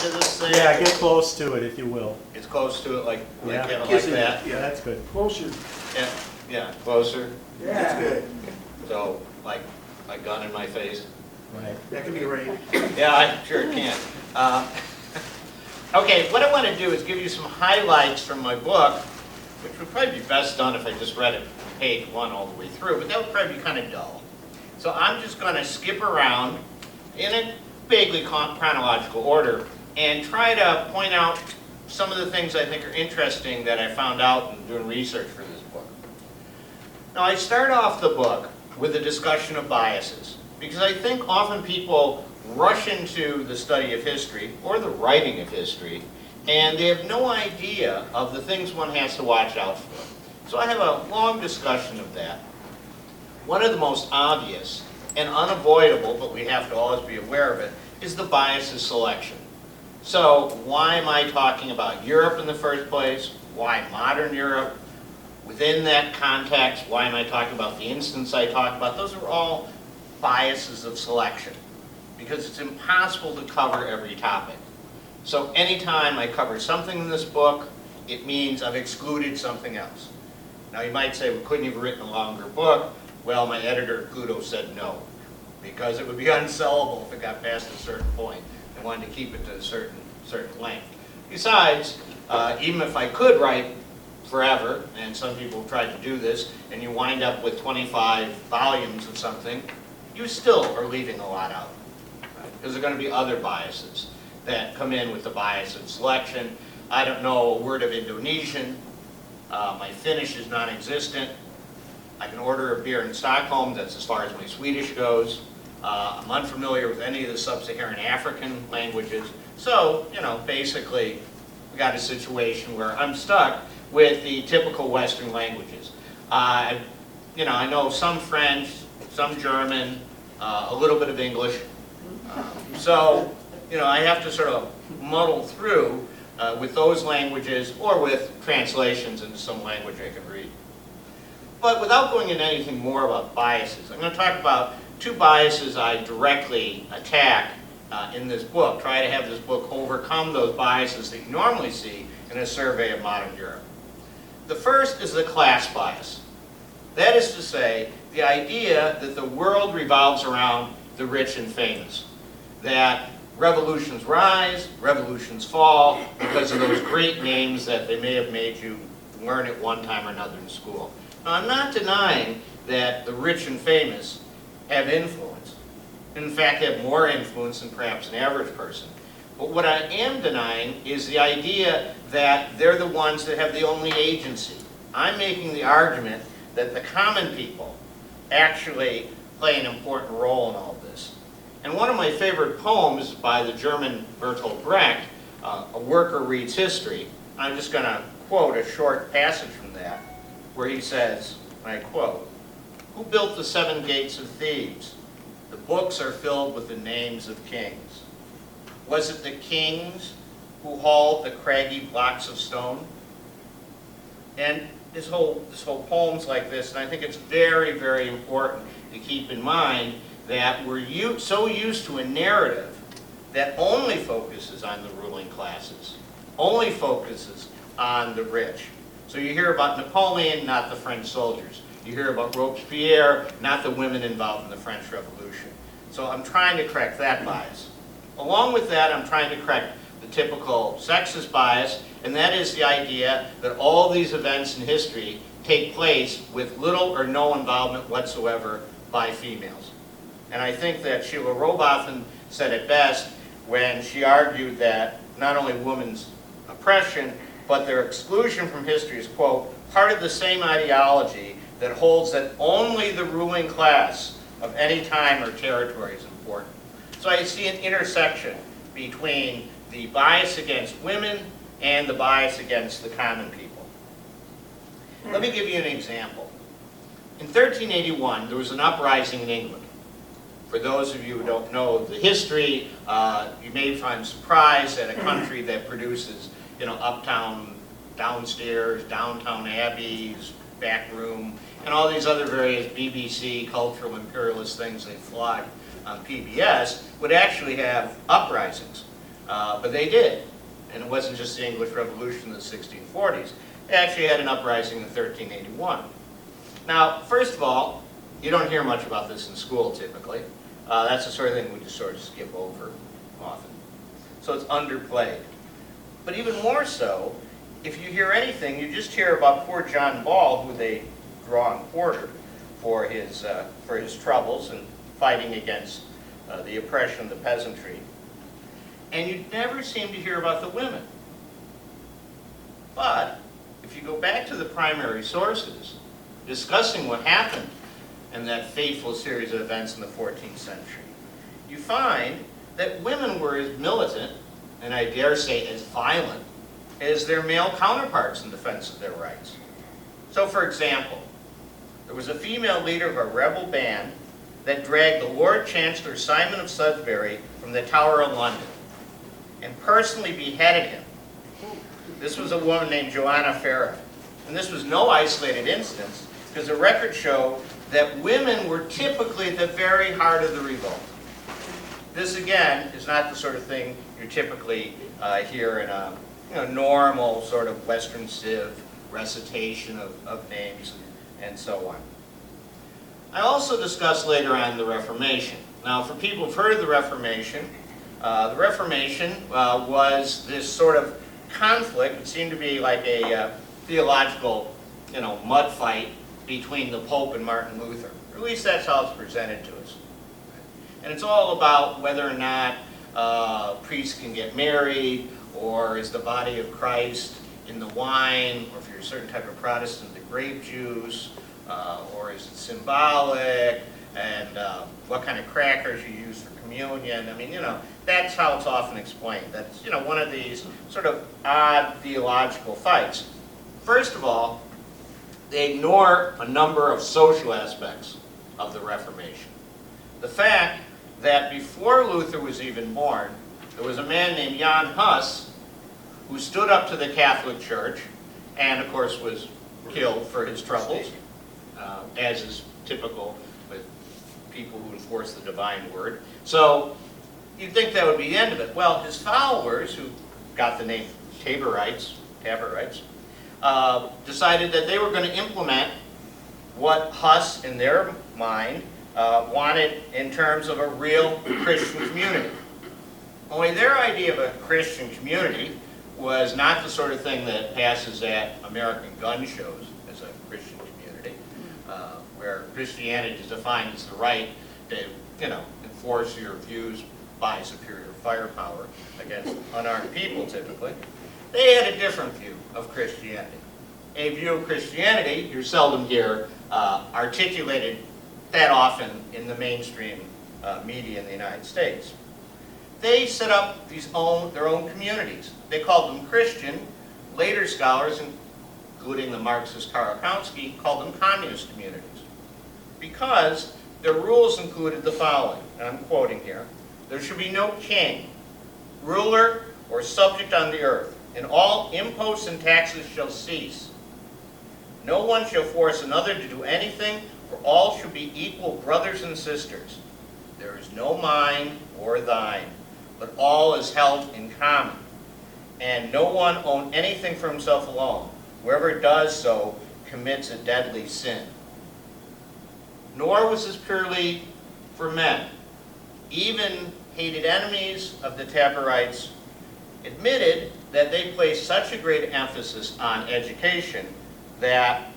into this thing? Yeah, get close to it if you will. It's close to it, like Yeah. kind of like Kissing it, that? Yeah, that's good. Closer. Yeah, yeah, closer. That's good. So, like a gun in my face? Right. That could be right. Yeah, I sure can. Okay, what I want to do is give you some highlights from my book, which would probably be best done if I just read it page one all the way through, but that would probably be kind of dull. So I'm just going to skip around in a vaguely chronological order and try to point out some of the things I think are interesting that I found out in doing research for this book. Now, I start off the book with a discussion of biases, because I think often people rush into the study of history or the writing of history, and they have no idea of the things one has to watch out for. So I have a long discussion of that. One of the most obvious and unavoidable, but we have to always be aware of it, is the bias of selection. So why am I talking about Europe in the first place? Why modern Europe? Within that context, why am I talking about the instance I talked about? Those are all biases of selection, because it's impossible to cover every topic. So anytime I cover something in this book, it means I've excluded something else. Now you might say, well, couldn't you have written a longer book? Well, my editor, Pluto, said no, because it would be unsellable if it got past a certain point. I wanted to keep it to a certain length. Besides, even if I could write forever, and some people have tried to do this, and you wind up with 25 volumes of something, you still are leaving a lot out, right? Because there are going to be other biases that come in with the bias of selection. I don't know a word of Indonesian. My Finnish is non-existent. I can order a beer in Stockholm. That's as far as my Swedish goes. I'm unfamiliar with any of the sub-Saharan African languages. So, you know, basically, we got a situation where I'm stuck with the typical Western languages. You know, I know some French, some German, a little bit of English. So, you know, I have to sort of muddle through with those languages or with translations into some language I can read. But without going into anything more about biases, I'm going to talk about two biases I directly attack in this book. Try to have this book overcome those biases that you normally see in a survey of modern Europe. The first is the class bias. That is to say, the idea that the world revolves around the rich and famous. That revolutions rise, revolutions fall, because of those great names that they may have made you learn at one time or another in school. Now, I'm not denying that the rich and famous have influence. In fact, have more influence than perhaps an average person. But what I am denying is the idea that they're the ones that have the only agency. I'm making the argument that the common people actually play an important role in all this. And one of my favorite poems by the German Bertolt Brecht, A Worker Reads History, I'm just going to quote a short passage from that, where he says, and I quote, "Who built the 7 gates of Thebes? The books are filled with the names of kings. Was it the kings who hauled the craggy blocks of stone?" And this whole poem's like this, and I think it's very, very important to keep in mind that we're so used to a narrative that only focuses on the ruling classes, only focuses on the rich. So you hear about Napoleon, not the French soldiers. You hear about Robespierre, not the women involved in the French Revolution. So I'm trying to correct that bias. Along with that, I'm trying to correct the typical sexist bias, and that is the idea that all these events in history take place with little or no involvement whatsoever by females. And I think that Sheila Rowbotham said it best when she argued that not only women's oppression, but their exclusion from history is, quote, part of the same ideology that holds that only the ruling class of any time or territory is important. So I see an intersection between the bias against women and the bias against the common people. Let me give you an example. In 1381, there was an uprising in England. For those of you who don't know the history, you may find surprise at a country that produces, you know, uptown, downstairs, downtown abbeys, back room, and all these other various BBC cultural imperialist things they flog on PBS would actually have uprisings. But they did. And it wasn't just the English Revolution in the 1640s. They actually had an uprising in 1381. Now, first of all, you don't hear much about this in school typically. That's the sort of thing we just sort of skip over often. So it's underplayed. But even more so, if you hear anything, you just hear about poor John Ball, who they draw and quarter for his troubles and fighting against the oppression of the peasantry. And you never seem to hear about the women. But if you go back to the primary sources, discussing what happened in that fateful series of events in the 14th century, you find that women were as militant, and I dare say as violent, as their male counterparts in defense of their rights. So for example, there was a female leader of a rebel band that dragged the Lord Chancellor Simon of Sudbury from the Tower of London and personally beheaded him. This was a woman named Joanna Farah. And this was no isolated instance, because the records show that women were typically at the very heart of the revolt. This, again, is not the sort of thing you typically hear in a normal sort of Western Civ recitation of names and so on. I also discussed later on the Reformation. Now, for people who've heard of the Reformation was this sort of conflict. It seemed to be like a theological, mud fight between the Pope and Martin Luther. Or at least that's how it's presented to us. And it's all about whether or not priests can get married, or is the body of Christ in the wine, or if you're a certain type of Protestant, the grape juice, or is it symbolic, and what kind of crackers you use for communion. I mean, that's how it's often explained. That's, one of these sort of odd theological fights. First of all, they ignore a number of social aspects of the Reformation. The fact that before Luther was even born, there was a man named Jan Hus who stood up to the Catholic Church and, of course, was killed for his troubles, as is typical with people who enforce the divine word. So you'd think that would be the end of it. Well, his followers, who got the name Taborites, decided that they were going to implement what Huss, in their mind, wanted in terms of a real Christian community. Only their idea of a Christian community was not the sort of thing that passes at American gun shows as a Christian community, where Christianity is defined as the right to, enforce your views by superior firepower against unarmed people, typically. They had a different view of Christianity. A view of Christianity you seldom hear articulated that often in the mainstream media in the United States. They set up their own communities. They called them Christian. Later scholars, including the Marxist Karl Kautsky, called them communist communities, because their rules included the following, and I'm quoting here: there should be no king, ruler, or subject on the earth, and all imposts and taxes shall cease. No one shall force another to do anything, for all shall be equal brothers and sisters. There is no mine or thine, but all is held in common. And no one own anything for himself alone. Whoever does so commits a deadly sin. Nor was this purely for men. Even hated enemies of the Taborites admitted that they placed such a great emphasis on education that,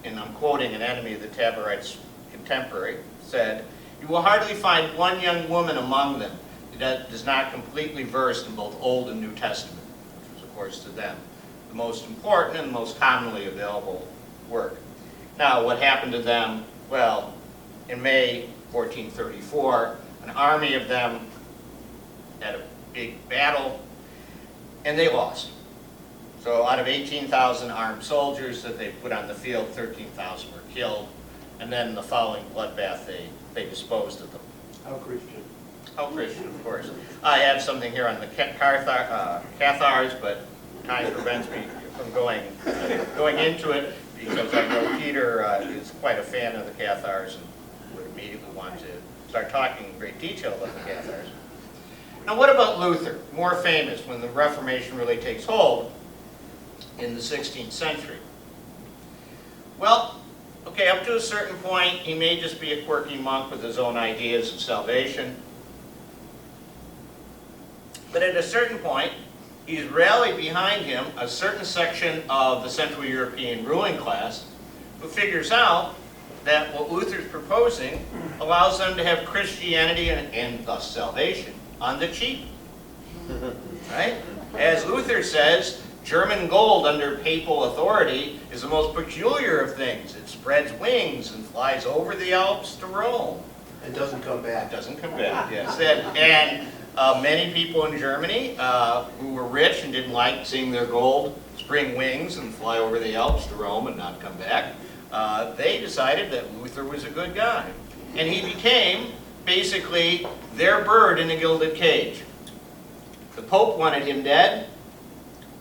and I'm quoting an enemy of the Taborites' contemporary, said, "You will hardly find one young woman among them that is not completely versed in both Old and New Testament," which was, of course, to them the most important and most commonly available work. Now, what happened to them? Well, in May 1434, an army of them had a big battle, and they lost. So out of 18,000 armed soldiers that they put on the field, 13,000 were killed, and then in the following bloodbath, they disposed of them. How Christian? How Christian, of course. I have something here on the Cathars, but time prevents me from going into it, because I know Peter is quite a fan of the Cathars and would immediately want to start talking in great detail about the Cathars. Now what about Luther? More famous when the Reformation really takes hold in the 16th century. Well, okay, up to a certain point, he may just be a quirky monk with his own ideas of salvation. But at a certain point, he's rallied behind him a certain section of the Central European ruling class who figures out that what Luther's proposing allows them to have Christianity and thus salvation on the cheap. Right? As Luther says, German gold under papal authority is the most peculiar of things. It spreads wings and flies over the Alps to Rome. It doesn't come back. It doesn't come back, yes. And many people in Germany who were rich and didn't like seeing their gold spring wings and fly over the Alps to Rome and not come back, they decided that Luther was a good guy. And he became basically their bird in a gilded cage. The Pope wanted him dead.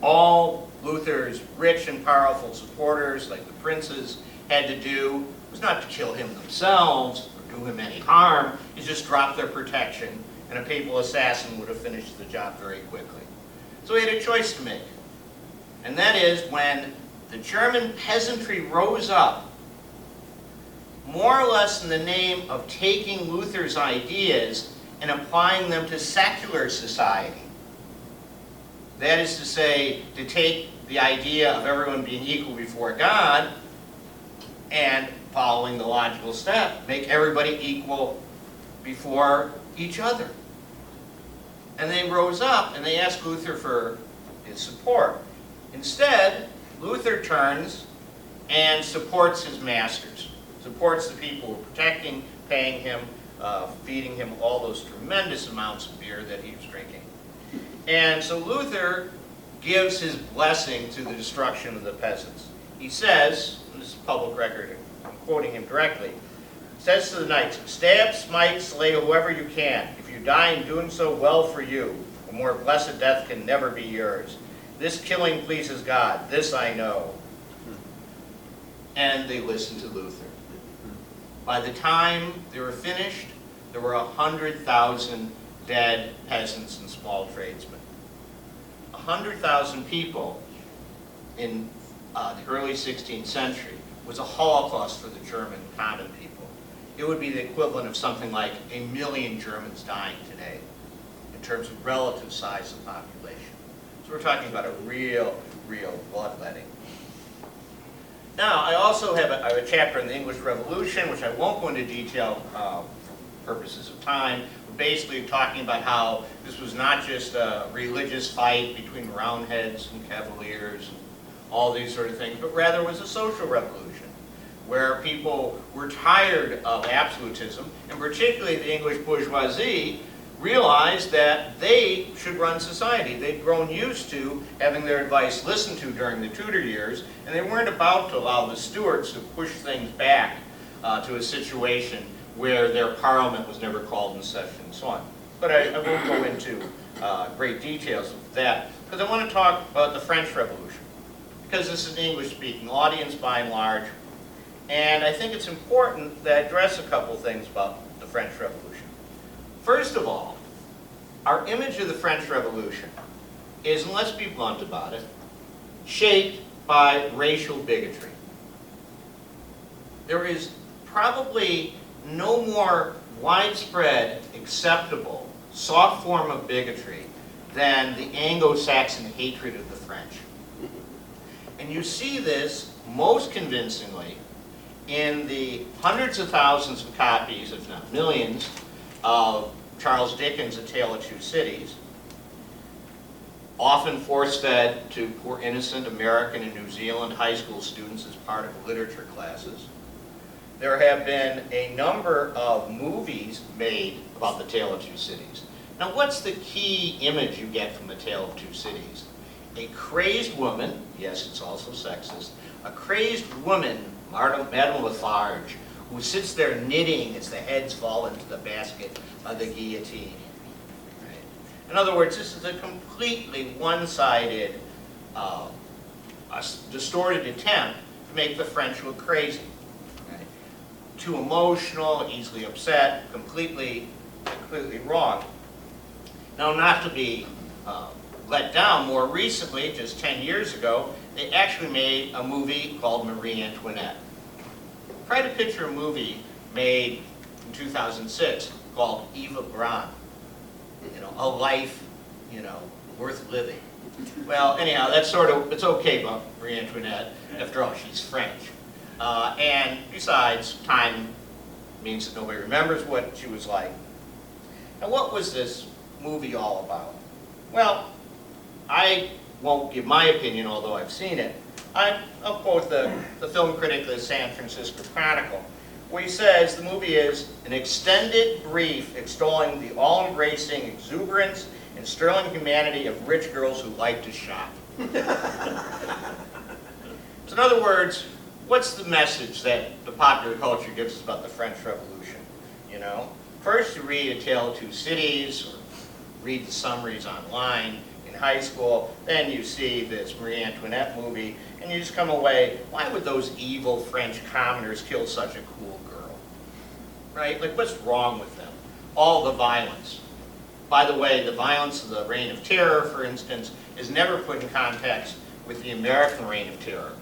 All Luther's rich and powerful supporters, like the princes, had to do was not to kill him themselves or do him any harm, is just drop their protection, and a papal assassin would have finished the job very quickly. So he had a choice to make. And that is when the German peasantry rose up, more or less in the name of taking Luther's ideas and applying them to secular society. That is to say, to take the idea of everyone being equal before God and following the logical step, make everybody equal before each other. And they rose up and they asked Luther for his support. Instead, Luther turns and supports his masters, supports the people who are protecting, paying him, feeding him all those tremendous amounts of beer that he was drinking. And so Luther gives his blessing to the destruction of the peasants. He says, and this is public record, I'm quoting him directly, says to the knights, "Stab, smite, slay whoever you can. If you die in doing so, well for you. A more blessed death can never be yours. This killing pleases God, this I know." And they listened to Luther. By the time they were finished, there were 100,000 dead peasants and small tradesmen. 100,000 people in the early 16th century was a Holocaust for the German common people. It would be the equivalent of something like 1 million Germans dying today in terms of relative size of population. So we're talking about a real bloodletting. Now, I also have a chapter on the English Revolution, which I won't go into detail for purposes of time. We're basically talking about how this was not just a religious fight between Roundheads and Cavaliers and all these sort of things, but rather was a social revolution where people were tired of absolutism, and particularly the English bourgeoisie realized that they should run society. They'd grown used to having their advice listened to during the Tudor years, and they weren't about to allow the Stuarts to push things back to a situation where their parliament was never called in session and so on. But I won't go into great details of that, because I want to talk about the French Revolution, because this is an English-speaking audience by and large, and I think it's important that I address a couple things about the French Revolution. First of all, our image of the French Revolution is, and let's be blunt about it, shaped by racial bigotry. There is probably no more widespread, acceptable, soft form of bigotry than the Anglo-Saxon hatred of the French. And you see this most convincingly in the hundreds of thousands of copies, if not millions, of Charles Dickens' A Tale of Two Cities, often force-fed to poor innocent American and New Zealand high school students as part of literature classes. There have been a number of movies made about The Tale of Two Cities. Now, what's the key image you get from The Tale of Two Cities? A crazed woman, yes, it's also sexist, a crazed woman, Madame Lafarge, who sits there knitting as the heads fall into the basket of the guillotine. Right? In other words, this is a completely one-sided, distorted attempt to make the French look crazy. Right? Too emotional, easily upset, completely wrong. Now, not to be let down, more recently, just 10 years ago, they actually made a movie called Marie Antoinette. Try to picture a movie made in 2006 called Eva Braun. You know, a life, you know, worth living. Well, anyhow, that's sort of, it's okay about Marie Antoinette. After all, she's French. And besides, time means that nobody remembers what she was like. Now, what was this movie all about? Well, I won't give my opinion, although I've seen it. I'll quote the film critic of the San Francisco Chronicle, where he says the movie is an extended brief extolling the all-embracing exuberance and sterling humanity of rich girls who like to shop. So in other words, what's the message that the popular culture gives us about the French Revolution? You know, first you read A Tale of Two Cities, or read the summaries online in high school, then you see this Marie Antoinette movie, and you just come away, why would those evil French commoners kill such a cool girl? Right? Like, what's wrong with them? All the violence. By the way, the violence of the Reign of Terror, for instance, is never put in context with the American Reign of Terror.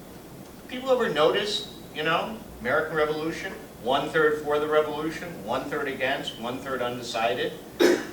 People ever notice, you know, American Revolution, 1/3 for the Revolution, 1/3 against, 1/3 undecided.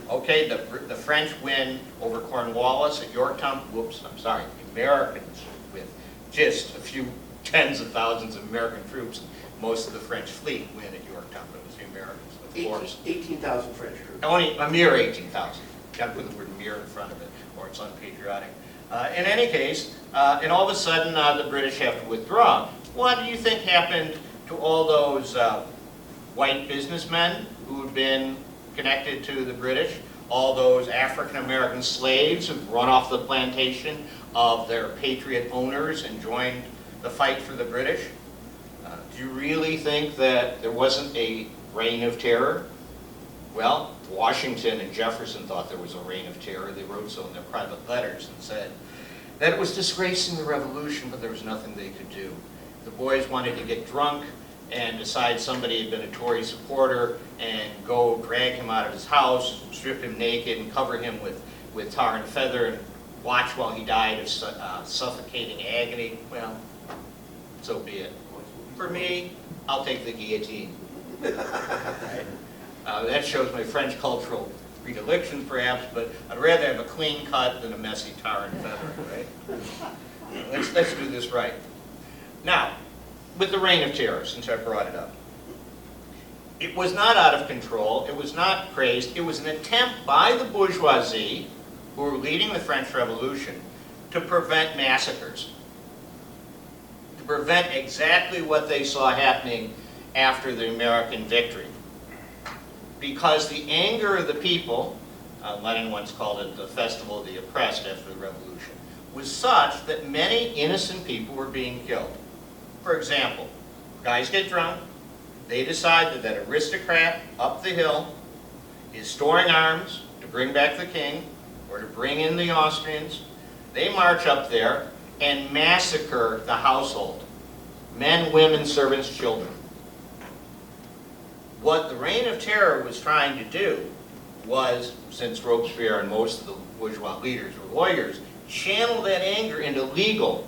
Okay, the French win over Cornwallis at Yorktown. Whoops, I'm sorry, the Americans with just a few tens of thousands of American troops. Most of the French fleet win at Yorktown, but it was the Americans, of course. 18,000 French troops. Only a mere 18,000. Got to put the word mere in front of it, or it's unpatriotic. In any case, and all of a sudden the British have to withdraw. What do you think happened to all those white businessmen who had been connected to the British? All those African-American slaves who run off the plantation of their patriot owners and joined the fight for the British? Do you really think that there wasn't a reign of terror? Well, Washington and Jefferson thought there was a reign of terror. They wrote so in their private letters and said that it was disgracing the revolution, but there was nothing they could do. The boys wanted to get drunk and decide somebody had been a Tory supporter and go drag him out of his house, strip him naked and cover him with tar and feather and watch while he died of suffocating agony. Well, so be it. For me, I'll take the guillotine. Right? That shows my French cultural predilections, perhaps, but I'd rather have a clean cut than a messy tar and feather, right? Let's do this right. Now, with the Reign of Terror, since I brought it up, it was not out of control, it was not praised, it was an attempt by the bourgeoisie, who were leading the French Revolution, to prevent massacres, to prevent exactly what they saw happening after the American victory. Because the anger of the people, Lenin once called it the festival of the oppressed after the revolution, was such that many innocent people were being killed. For example, guys get drunk, they decide that that aristocrat up the hill is storing arms to bring back the king or to bring in the Austrians. They march up there and massacre the household, men, women, servants, children. What the Reign of Terror was trying to do was, since Robespierre and most of the bourgeois leaders were lawyers, channel that anger into legal.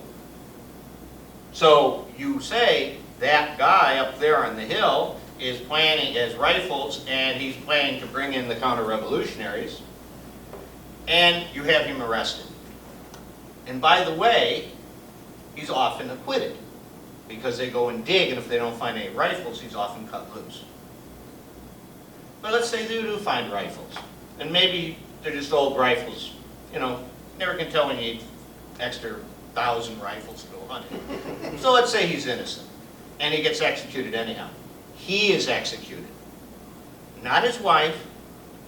So you say that guy up there on the hill is planning his rifles and he's planning to bring in the counter-revolutionaries, and you have him arrested. And by the way, he's often acquitted because they go and dig, and if they don't find any rifles, he's often cut loose. But let's say they do find rifles, and maybe they're just old rifles. You know, never can tell when you need extra 1,000 rifles to go hunting. So let's say he's innocent, and he gets executed anyhow. He is executed. Not his wife,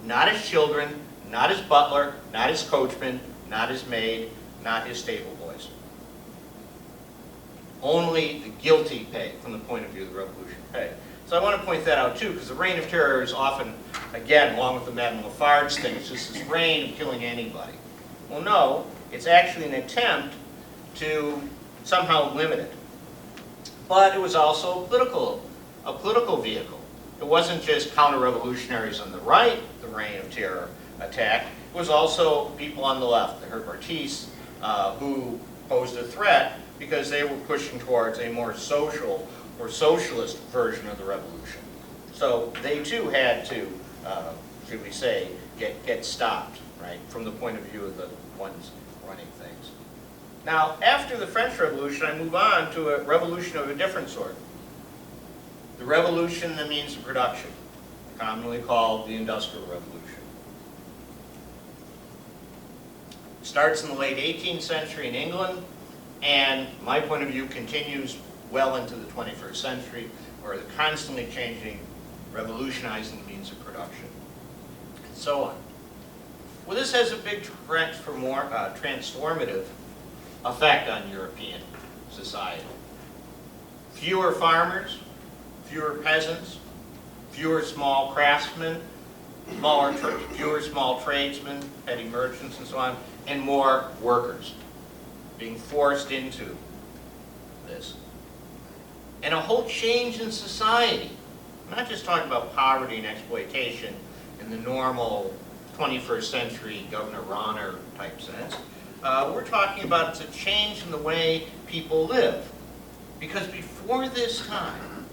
not his children, not his butler, not his coachman, not his maid, not his stable boys. Only the guilty pay, from the point of view of the revolution, pay. So I want to point that out too, because the Reign of Terror is often, again, along with the Madame Lafarge thing, it's just this reign of killing anybody. Well, no, it's actually an attempt to somehow limit it. But it was also a political vehicle. It wasn't just counter-revolutionaries on the right the Reign of Terror attacked. was also people on the left, the Herbartistes, who posed a threat because they were pushing towards a more social or socialist version of the revolution. So they too had to, should we say, get stopped, right, from the point of view of the ones running things. Now, after the French Revolution, I move on to a revolution of a different sort. The revolution in the means of production, commonly called the Industrial Revolution. It starts in the late 18th century in England, and my point of view continues well into the 21st century, where they're constantly changing, revolutionizing the means of production, and so on. Well, this has a big transformative effect on European society. Fewer farmers, fewer peasants, fewer small craftsmen, fewer small tradesmen, petty merchants and so on, and more workers being forced into this. And a whole change in society. I'm not just talking about poverty and exploitation in the normal 21st century Governor Ronner type sense. We're talking about a change in the way people live. Because before this time,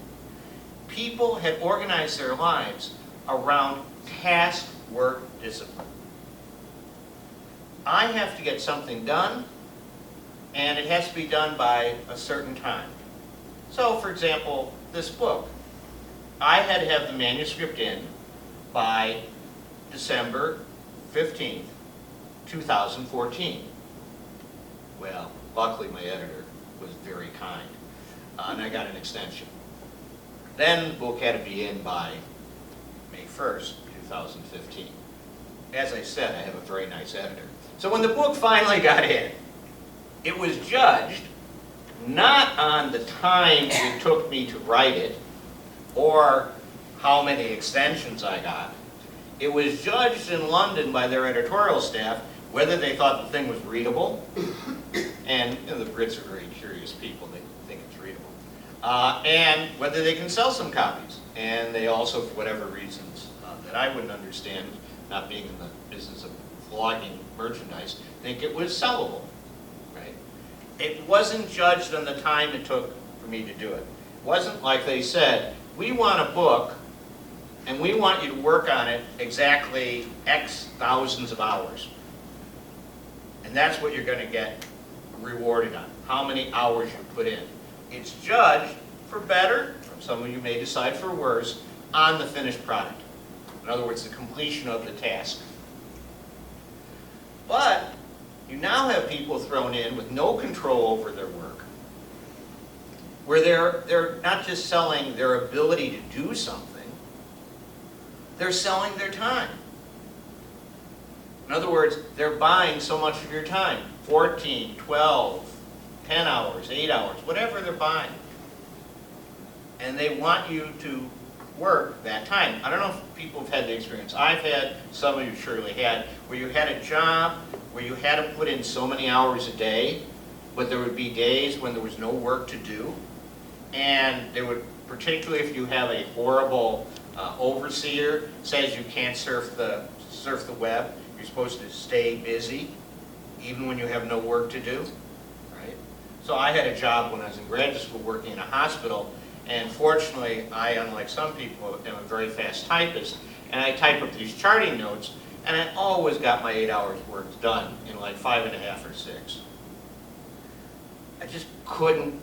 people had organized their lives around task work discipline. I have to get something done, and it has to be done by a certain time. So, for example, this book. I had to have the manuscript in by December 15th, 2014. Well, luckily my editor was very kind, and I got an extension. Then the book had to be in by May 1st, 2015. As I said, I have a very nice editor. So when the book finally got in, it was judged not on the time it took me to write it or how many extensions I got. It was judged in London by their editorial staff whether they thought the thing was readable, and the Brits are very curious people, they think it's readable, and whether they can sell some copies. And they also, for whatever reasons that I wouldn't understand, not being in the business of flogging merchandise, think it was sellable, right? It wasn't judged on the time it took for me to do it. It wasn't like they said, we want a book, and we want you to work on it exactly X thousands of hours. And that's what you're going to get rewarded on, how many hours you put in. It's judged for better, some of you may decide for worse, on the finished product. In other words, the completion of the task. But you now have people thrown in with no control over their work, where they're not just selling their ability to do something, they're selling their time. In other words, they're buying so much of your time, 14, 12, 10 hours, 8 hours, whatever they're buying. And they want you to work that time. I don't know if people have had the experience I've had, some of you surely had, where you had a job where you had to put in so many hours a day, but there would be days when there was no work to do. And there would, particularly if you have a horrible overseer, says you can't surf the web, you're supposed to stay busy, even when you have no work to do, right? So I had a job when I was in graduate school working in a hospital, and fortunately, I, unlike some people, am a very fast typist, and I type up these charting notes, and I always got my 8 hours work done in like 5.5 or 6. I just couldn't,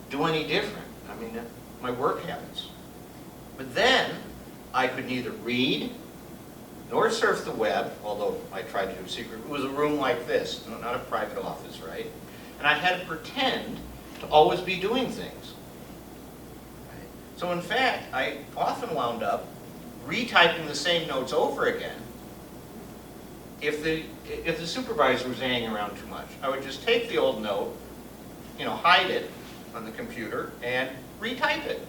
do any different. I mean, my work habits. But then, I could neither read nor surf the web, although I tried to do a secret. It was a room like this, not a private office, right? And I had to pretend to always be doing things. Right? So in fact, I often wound up retyping the same notes over again if the supervisor was hanging around too much. I would just take the old note, hide it on the computer and retype it.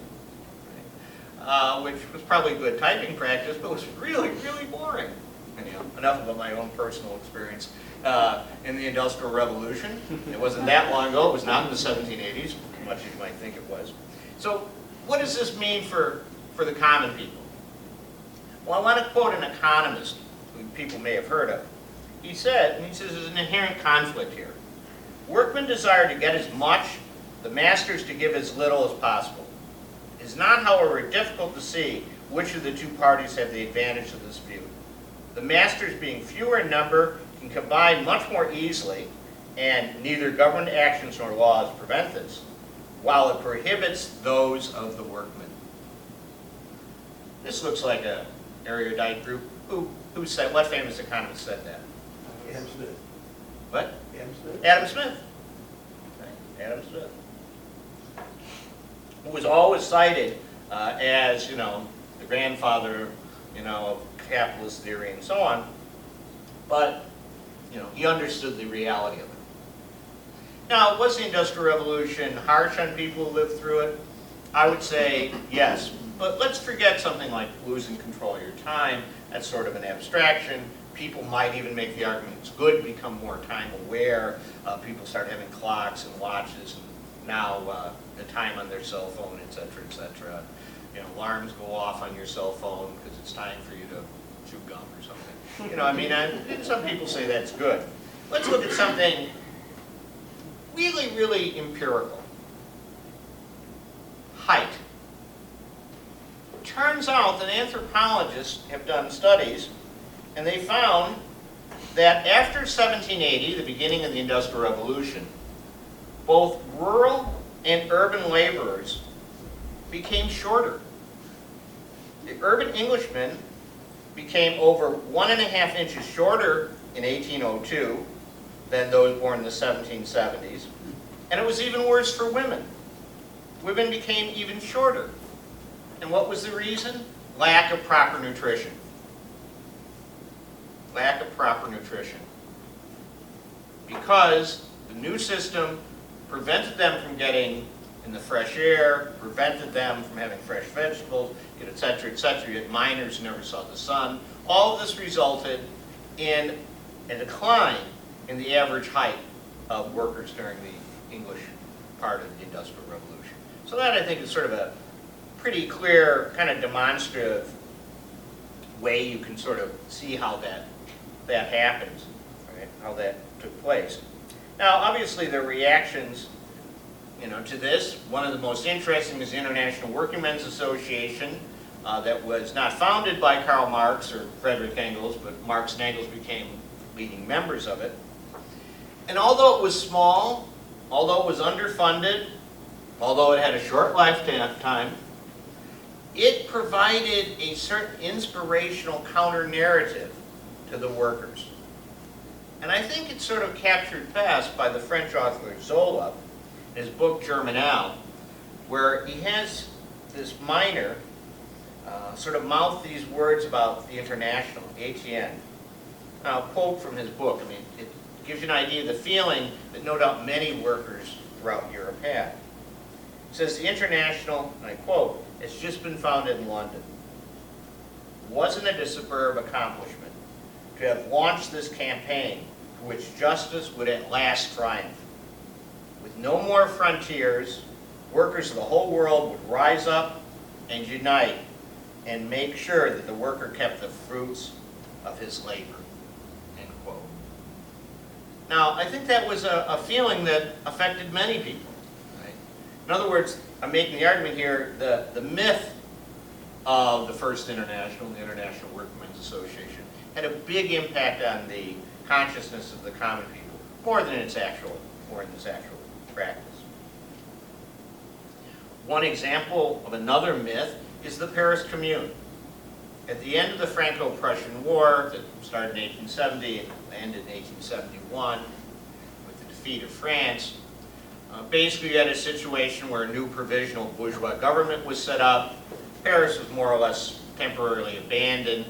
Which was probably good typing practice, but was really, really boring. Anyhow, enough about my own personal experience in the Industrial Revolution. It wasn't that long ago. It was not in the 1780s, much as you might think it was. So what does this mean for the common people? Well, I want to quote an economist who people may have heard of. He says there's an inherent conflict here. Workmen desire to get as much, the masters to give as little as possible. It is not, however, difficult to see which of the two parties have the advantage of this view. The masters, being fewer in number, can combine much more easily, and neither government actions nor laws prevent this, while it prohibits those of the workmen. This looks like a erudite group. Who said, what famous economist said that? Adam Smith. What? Adam Smith. Adam Smith. Right, Adam Smith. Who was always cited as, the grandfather, of capitalist theory and so on. But, he understood the reality of it. Now, was the Industrial Revolution harsh on people who lived through it? I would say yes. But let's forget something like losing control of your time. That's sort of an abstraction. People might even make the argument it's good to become more time aware. People start having clocks and watches, and now the time on their cell phone, et cetera, et cetera. Alarms go off on your cell phone because it's time for you to chew gum or something. Some people say that's good. Let's look at something really, really empirical. Height. Turns out that anthropologists have done studies, and they found that after 1780, the beginning of the Industrial Revolution, both rural and urban laborers became shorter. The urban Englishmen became over 1.5 inches shorter in 1802 than those born in the 1770s, and it was even worse for women. Women became even shorter. And what was the reason? Lack of proper nutrition. Lack of proper nutrition. Because the new system prevented them from getting in the fresh air, prevented them from having fresh vegetables, et cetera, et cetera. You had miners who never saw the sun. All of this resulted in a decline in the average height of workers during the English part of the Industrial Revolution. So that, I think, is sort of a pretty clear, kind of demonstrative way you can sort of see how that happens, right? How that took place. Now, obviously, there are reactions, to this. One of the most interesting is the International Workingmen's Association, that was not founded by Karl Marx or Friedrich Engels, but Marx and Engels became leading members of it. And although it was small, although it was underfunded, although it had a short lifetime, it provided a certain inspirational counter-narrative to the workers. And I think it's sort of captured best by the French author Zola in his book Germinal, where he has this miner sort of mouth these words about the International, ATN. Now, I'll quote from his book. It gives you an idea of the feeling that no doubt many workers throughout Europe had. It says, the International, and I quote, has just been founded in London. Wasn't it a superb accomplishment to have launched this campaign for which justice would at last triumph? With no more frontiers, workers of the whole world would rise up and unite and make sure that the worker kept the fruits of his labor, end quote. Now, I think that was a feeling that affected many people. Right? In other words, I'm making the argument here, the myth of the First International, the International Workingmen's Association, had a big impact on the consciousness of the common people, more in its actual practice. One example of another myth is the Paris Commune. At the end of the Franco-Prussian War, that started in 1870 and ended in 1871 with the defeat of France, basically you had a situation where a new provisional bourgeois government was set up. Paris was more or less temporarily abandoned,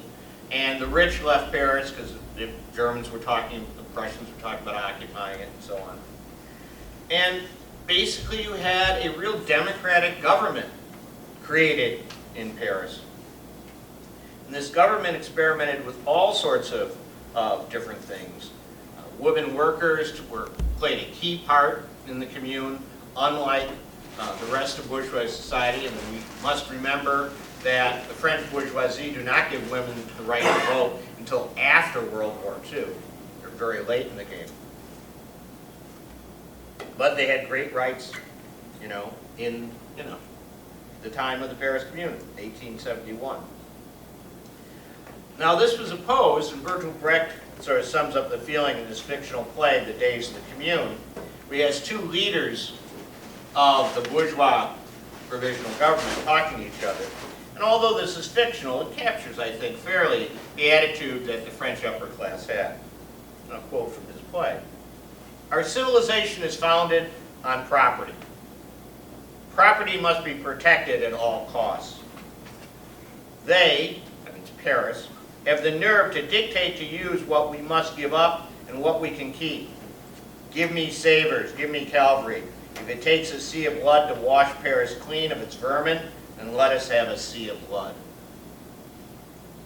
and the rich left Paris because the Germans were talking, the Prussians were talking about occupying it and so on. And basically you had a real democratic government created in Paris. And this government experimented with all sorts of different things. Women workers played a key part in the commune, unlike the rest of bourgeois society. And we must remember that the French bourgeoisie do not give women the right to vote until after after World War II. They're very late in the game. But they had great rights, in, the time of the Paris Commune, 1871. Now this was opposed, and Bertolt Brecht sort of sums up the feeling in this fictional play, The Days of the Commune, where he has two leaders of the bourgeois provisional government talking to each other. And although this is fictional, it captures, I think, fairly the attitude that the French upper class had. I'll quote from his play. Our civilization is founded on property. Property must be protected at all costs. They, that means Paris, have the nerve to dictate to use what we must give up and what we can keep. Give me sabers, give me cavalry. If it takes a sea of blood to wash Paris clean of its vermin, then let us have a sea of blood.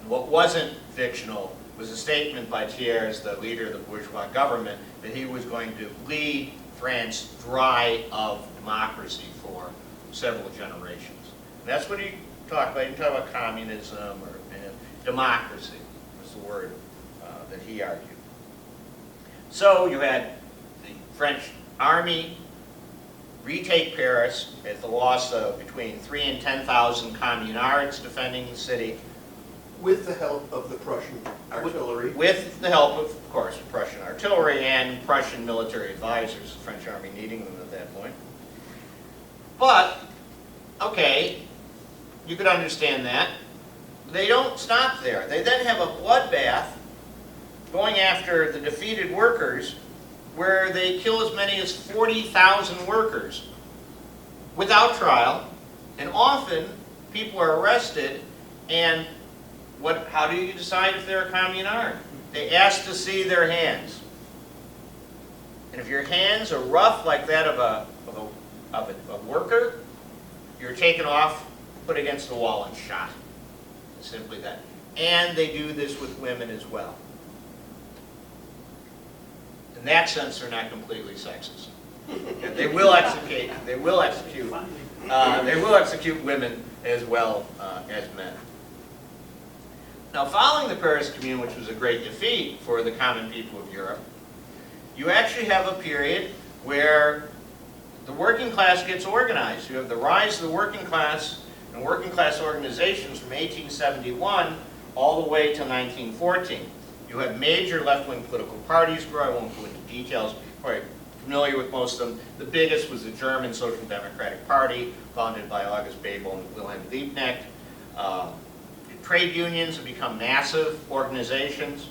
And what wasn't fictional was a statement by Thiers, the leader of the bourgeois government, that he was going to lead France dry of democracy for several generations. And that's what he talked about. He talked about communism or democracy was the word that he argued. So you had the French army retake Paris at the loss of between 3,000 and 10,000 communards defending the city. With the help of the Prussian artillery. With the help of course, Prussian artillery and Prussian military advisors, the French army needing them at that point. But, okay, you could understand that. They don't stop there. They then have a bloodbath going after the defeated workers where they kill as many as 40,000 workers without trial, and often people are arrested, and how do you decide if they're a communard? They ask to see their hands. And if your hands are rough like that of a worker, you're taken off, put against the wall, and shot. Simply that. And they do this with women as well. In that sense, they're not completely sexist. And they will execute women as well as men. Now, following the Paris Commune, which was a great defeat for the common people of Europe, you actually have a period where the working class gets organized. You have the rise of the working class and working class organizations from 1871 all the way to 1914. You have major left-wing political parties grow. I won't go into details. You're probably familiar with most of them. The biggest was the German Social Democratic Party, founded by August Bebel and Wilhelm Liebknecht. Trade unions have become massive organizations.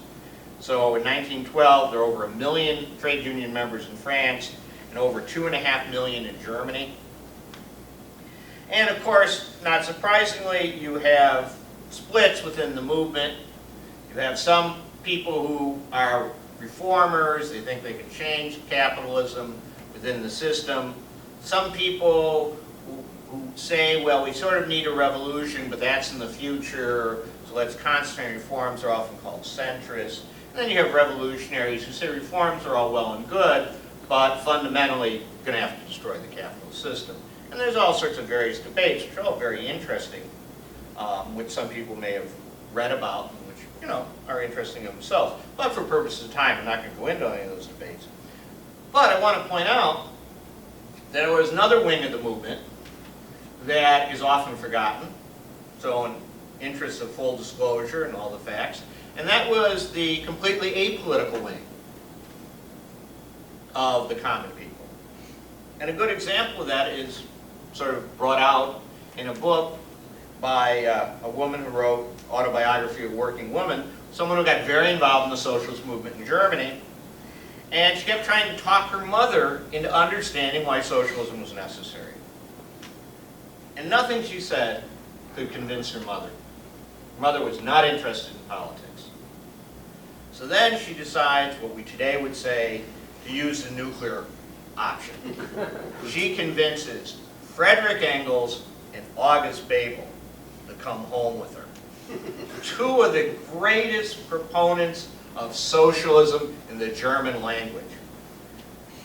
So in 1912, there were over 1 million trade union members in France and over 2.5 million in Germany. And of course, not surprisingly, you have splits within the movement. You have some people who are reformers, they think they can change capitalism within the system. Some people who say, well, we sort of need a revolution, but that's in the future, so let's concentrate on reforms. Are often called centrists. And then you have revolutionaries who say reforms are all well and good, but fundamentally going to have to destroy the capitalist system. And there's all sorts of various debates, which are all very interesting, which some people may have read about, and which, are interesting in themselves. But for purposes of time, I'm not going to go into any of those debates. But I want to point out that there was another wing of the movement that is often forgotten, so in interest of full disclosure and all the facts, and that was the completely apolitical wing of the common people. And a good example of that is sort of brought out in a book by a woman who wrote Autobiography of a Working Woman, someone who got very involved in the socialist movement in Germany, and she kept trying to talk her mother into understanding why socialism was necessary. And nothing she said could convince her mother. Her mother was not interested in politics. So then she decides, what we today would say, to use the nuclear option. She convinces Frederick Engels and August Bebel to come home with her. Two of the greatest proponents of socialism in the German language.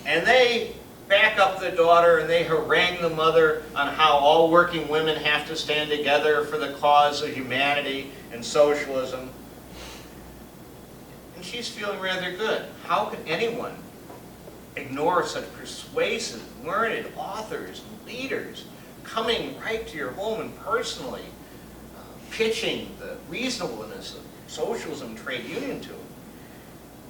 And they back up the daughter and they harangue the mother on how all working women have to stand together for the cause of humanity and socialism. And she's feeling rather good. How can anyone ignore such persuasive, learned authors and leaders coming right to your home and personally pitching the reasonableness of socialism and trade union to them?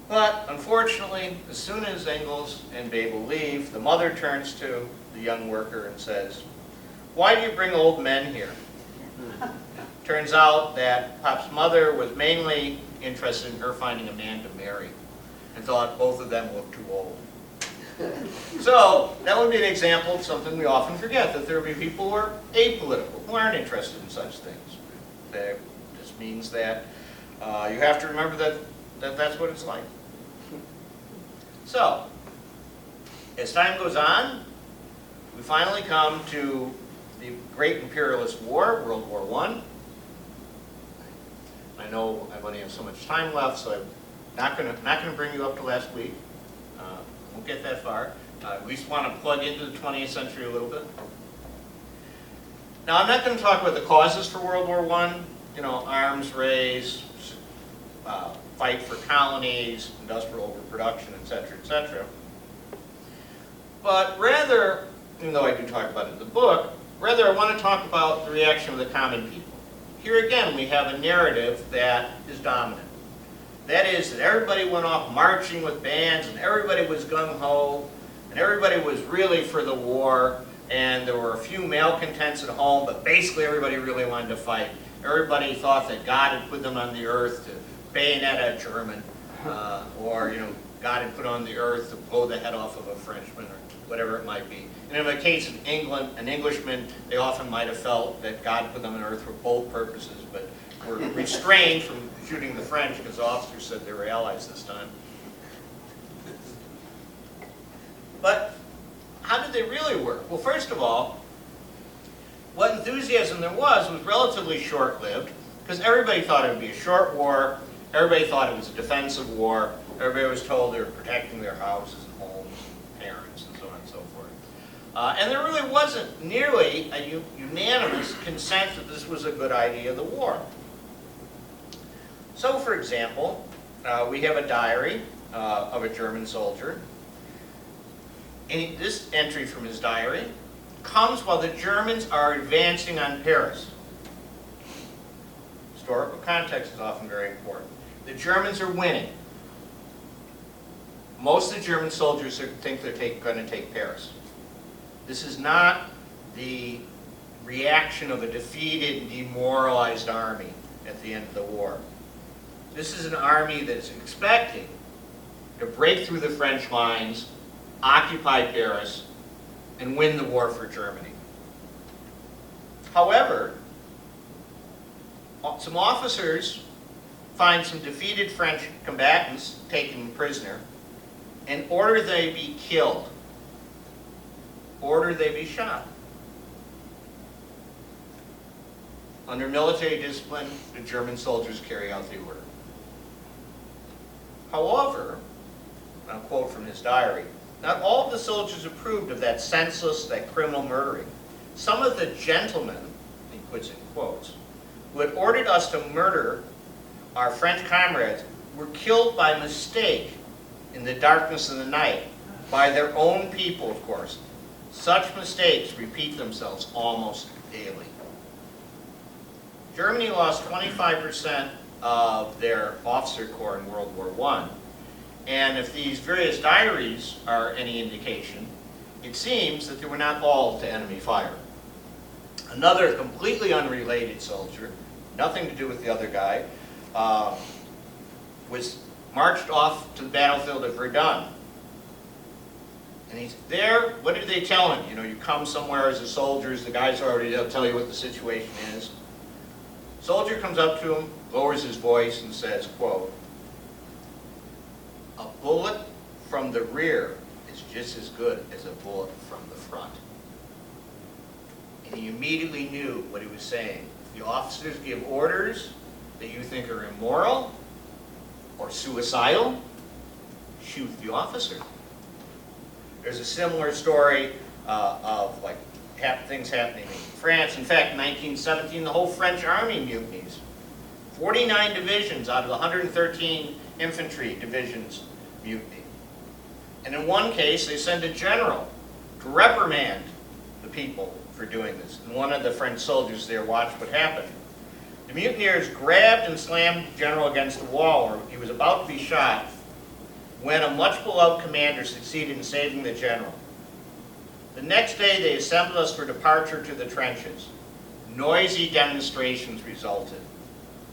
But unfortunately, as soon as Engels and Babel leave, the mother turns to the young worker and says, "Why do you bring old men here?" Turns out that Pop's mother was mainly interested in her finding a man to marry and thought both of them looked too old. So that would be an example of something we often forget, that there will be people who are apolitical, who aren't interested in such things. This means that you have to remember that that's what it's like. So, as time goes on, we finally come to the Great Imperialist War, World War I. I know I only have so much time left, so I'm not going to bring you up to last week. Won't get that far. I at least want to plug into the 20th century a little bit. Now, I'm not going to talk about the causes for World War I, arms race, fight for colonies, industrial overproduction, etc., etc. But rather, even though I do talk about it in the book, rather I want to talk about the reaction of the common people. Here again, we have a narrative that is dominant. That is, that everybody went off marching with bands, and everybody was gung-ho, and everybody was really for the war, and there were a few malcontents at home, but basically everybody really wanted to fight. Everybody thought that God had put them on the earth to bayonet a German, or God had put on the earth to blow the head off of a Frenchman, or whatever it might be. And in the case of England, an Englishman, they often might have felt that God put them on earth for both purposes, but were restrained from shooting the French because the officers said they were allies this time. But how did they really work? Well, first of all, what enthusiasm there was relatively short-lived, because everybody thought it would be a short war, everybody thought it was a defensive war, everybody was told they were protecting their houses and homes and parents and so on and so forth. And there really wasn't nearly a unanimous consent that this was a good idea, the war. So, for example, we have a diary of a German soldier. And this entry from his diary comes while the Germans are advancing on Paris. Historical context is often very important. The Germans are winning. Most of the German soldiers think they're going to take Paris. This is not the reaction of a defeated and demoralized army at the end of the war. This is an army that's expecting to break through the French lines, occupy Paris, and win the war for Germany. However, some officers find some defeated French combatants taken prisoner and order they be killed, order they be shot. Under military discipline, the German soldiers carry out the order. However, I'll quote from his diary, not all of the soldiers approved of that senseless, that criminal murdering. Some of the gentlemen, he puts in quotes, who had ordered us to murder our French comrades were killed by mistake in the darkness of the night, by their own people, of course. Such mistakes repeat themselves almost daily. Germany lost 25% of their officer corps in World War I. And if these various diaries are any indication, it seems that they were not all to enemy fire. Another completely unrelated soldier, nothing to do with the other guy, was marched off to the battlefield of Verdun. And he's there, what did they tell him? You come somewhere as a soldier, the guys already, they'll tell you what the situation is. Soldier comes up to him, lowers his voice and says, quote, "A bullet from the rear is just as good as a bullet from the front." And he immediately knew what he was saying. The officers give orders that you think are immoral or suicidal, shoot the officer. There's a similar story of things happening in France. In fact, in 1917, the whole French army mutinies. 49 divisions out of the 113 infantry divisions mutiny. And in one case, they sent a general to reprimand the people for doing this. And one of the French soldiers there watched what happened. The mutineers grabbed and slammed the general against the wall, or he was about to be shot, when a much beloved commander succeeded in saving the general. The next day, they assembled us for departure to the trenches. Noisy demonstrations resulted.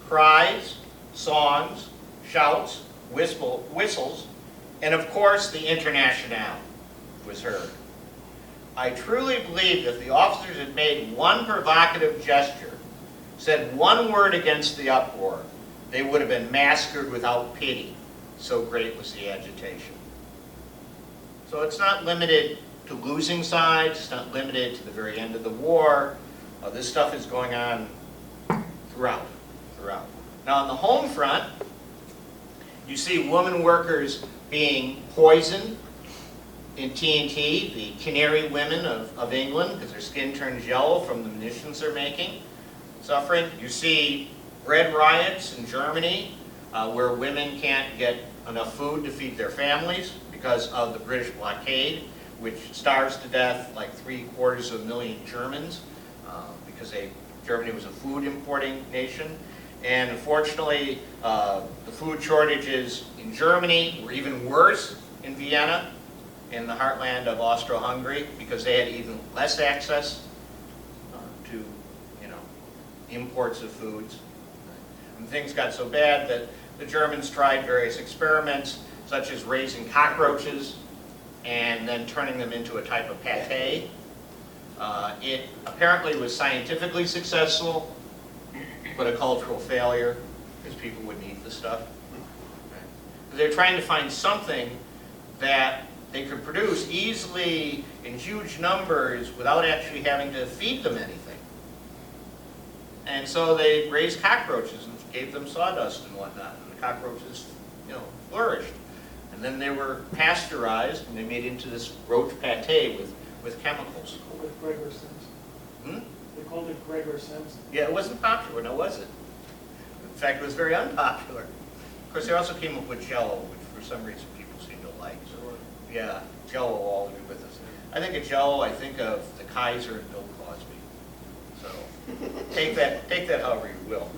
Cries, songs, shouts, whistles, and of course the Internationale was heard. I truly believe that if the officers had made one provocative gesture, said one word against the uproar, they would have been massacred without pity. So great was the agitation. So it's not limited to losing sides, it's not limited to the very end of the war. This stuff is going on throughout. Now on the home front, you see women workers being poisoned in TNT, the canary women of England, because their skin turns yellow from the munitions they're making, suffering. You see bread riots in Germany, where women can't get enough food to feed their families because of the British blockade, which starves to death like 750,000 Germans, because Germany was a food importing nation. And unfortunately, the food shortages in Germany were even worse in Vienna, in the heartland of Austro-Hungary, because they had even less access to, imports of foods. And things got so bad that the Germans tried various experiments, such as raising cockroaches and then turning them into a type of pate. It apparently was scientifically successful, but a cultural failure, because people wouldn't eat the stuff. They're trying to find something that they could produce easily in huge numbers without actually having to feed them anything. And so they raised cockroaches and gave them sawdust and whatnot, and the cockroaches, flourished. And then they were pasteurized, and they made into this roach pate with chemicals. They called it Gregor Simpson. They called it Gregor Simpson. Yeah, it wasn't popular, no, was it? In fact, it was very unpopular. Of course, they also came up with Jell-O, which for some reason people seem to like. So, yeah, Jell-O will always be with us. I think of Jell-O, I think of the Kaiser and Bill Cosby. So take that however you will.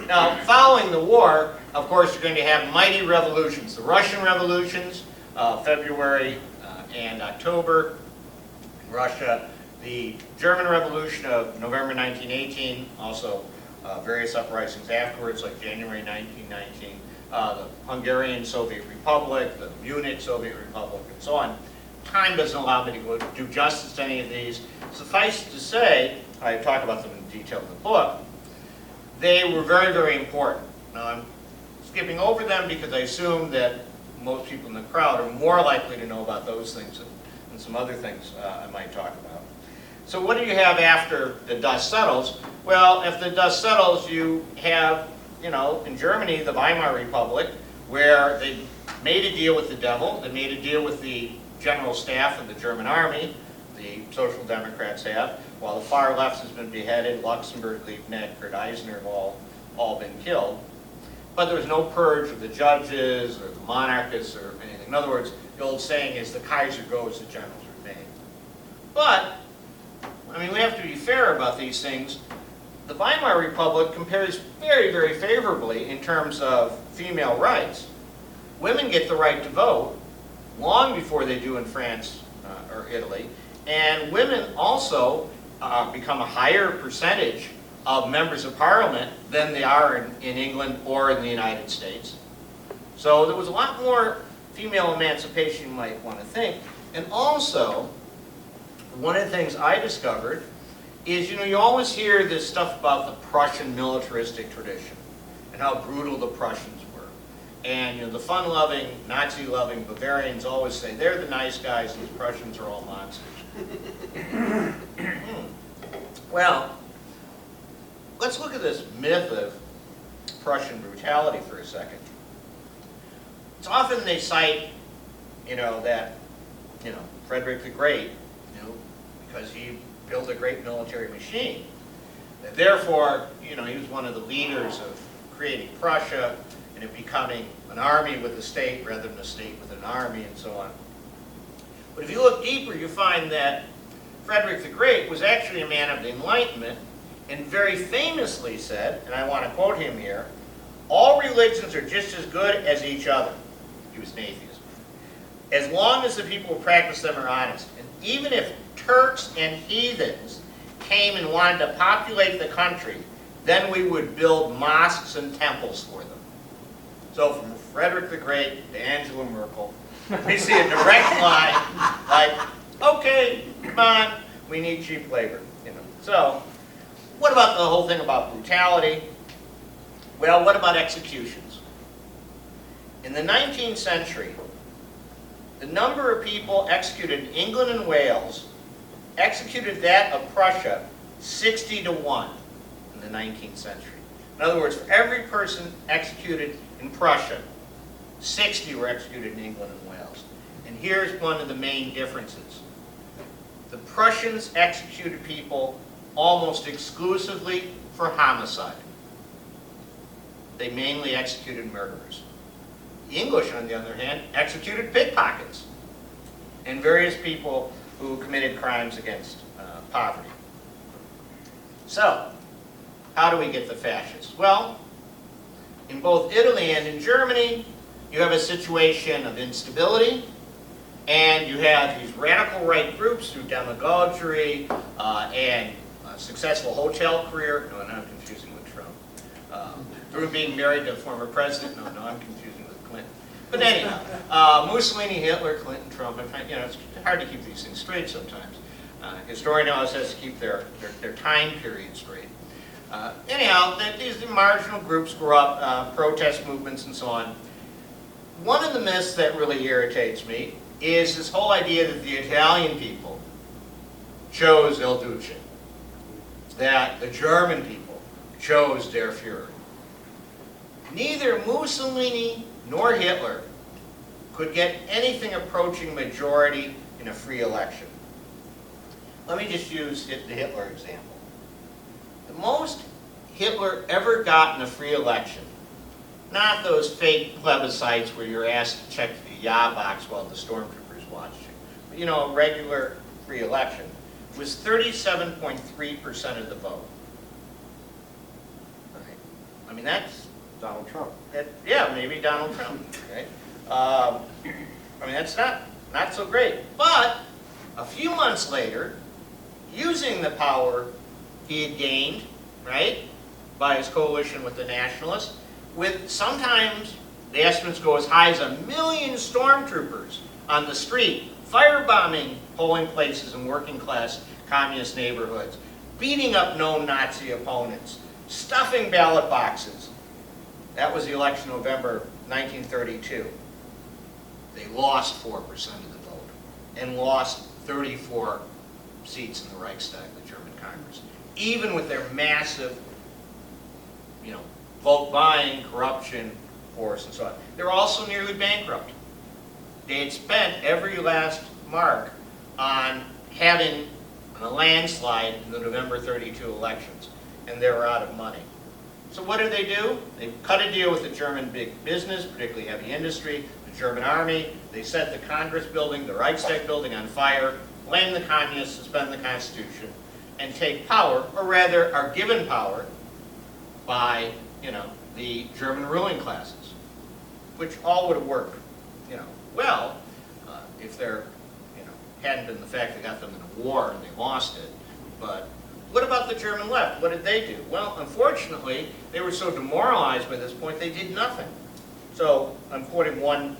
Now, following the war, of course, you're going to have mighty revolutions. The Russian revolutions, February and October in Russia. The German Revolution of November 1918, also various uprisings afterwards, like January 1919. The Hungarian Soviet Republic, the Munich Soviet Republic, and so on. Time doesn't allow me to go do justice to any of these. Suffice to say, I talk about them in detail in the book, they were very, very important. Now, I'm skipping over them because I assume that most people in the crowd are more likely to know about those things than some other things I might talk about. So what do you have after the dust settles? Well, if the dust settles, you have, in Germany, the Weimar Republic, where they made a deal with the devil. They made a deal with the general staff of the German army, the Social Democrats have, while the far left has been beheaded. Luxemburg, Liebknecht, Kurt Eisner have all been killed. But there was no purge of the judges or the monarchists or anything. In other words, the old saying is the Kaiser goes, the generals remain. But, we have to be fair about these things. The Weimar Republic compares very, very favorably in terms of female rights. Women get the right to vote long before they do in France or Italy. And women also become a higher percentage of members of parliament than they are in England or in the United States. So there was a lot more female emancipation you might want to think. And also, one of the things I discovered is, you always hear this stuff about the Prussian militaristic tradition and how brutal the Prussians were. And the fun-loving, Nazi-loving Bavarians always say they're the nice guys and the Prussians are all monsters. Well, let's look at this myth of Prussian brutality for a second. It's often they cite, that, Frederick the Great, because he built a great military machine. Therefore, you know, he was one of the leaders of creating Prussia and it becoming an army with a state rather than a state with an army and so on. But if you look deeper, you find that Frederick the Great was actually a man of the Enlightenment and very famously said, and I want to quote him here, "All religions are just as good as each other." He was an atheist. "As long as the people who practice them are honest. And even if Turks and heathens came and wanted to populate the country, then we would build mosques and temples for them." So from Frederick the Great to Angela Merkel, we see a direct line, like, okay, come on, we need cheap labor. You know. So, what about the whole thing about brutality? Well, what about executions? In the 19th century, the number of people executed in England and Wales executed that of Prussia 60 to 1 in the 19th century. In other words, for every person executed in Prussia, 60 were executed in England and Wales. And here's one of the main differences. The Prussians executed people almost exclusively for homicide. They mainly executed murderers. The English, on the other hand, executed pickpockets and various people who committed crimes against poverty. So, how do we get the fascists? Well, in both Italy and in Germany, you have a situation of instability, and you have these radical right groups through demagoguery and a successful hotel career. No, I'm confusing with Trump. Through being married to a former president. No, I'm confusing with Clinton. But anyhow, Mussolini, Hitler, Clinton, Trump. You know, it's hard to keep these things straight sometimes. Historian always has to keep their time period straight. Anyhow, these marginal groups grow up, protest movements and so on. One of the myths that really irritates me is this whole idea that the Italian people chose Il Duce, that the German people chose Der Fuhrer. Neither Mussolini nor Hitler could get anything approaching majority in a free election. Let me just use the Hitler example. The most Hitler ever got in a free election, not those fake plebiscites where you're asked to check the yeah box while the stormtroopers watch you, but you know, a regular free election, was 37.3% of the vote. Right? I mean, that's Donald Trump. yeah, maybe Donald Trump. Right? I mean, that's not so great. But a few months later, using the power he had gained, right, by his coalition with the nationalists, with sometimes the estimates go as high as 1 million stormtroopers on the street, firebombing polling places in working class communist neighborhoods, beating up known Nazi opponents, stuffing ballot boxes. That was the election November 1932. They lost 4% of the vote and lost 34 seats in the Reichstag, the German Congress, even with their massive, you know, vote buying, corruption, force, and so on. They were also nearly bankrupt. They had spent every last mark on having a landslide in the November 32 elections, and they were out of money. So what did they do? They cut a deal with the German big business, particularly heavy industry, the German army. They set the Congress building, the Reichstag building on fire, blame the communists, suspend the Constitution, and take power, or rather are given power by, you know, the German ruling classes, which all would have worked, you know, well, if there, you know, hadn't been the fact they got them in a war and they lost it. But what about the German left? What did they do? Well, unfortunately, they were so demoralized by this point, they did nothing. So I'm quoting one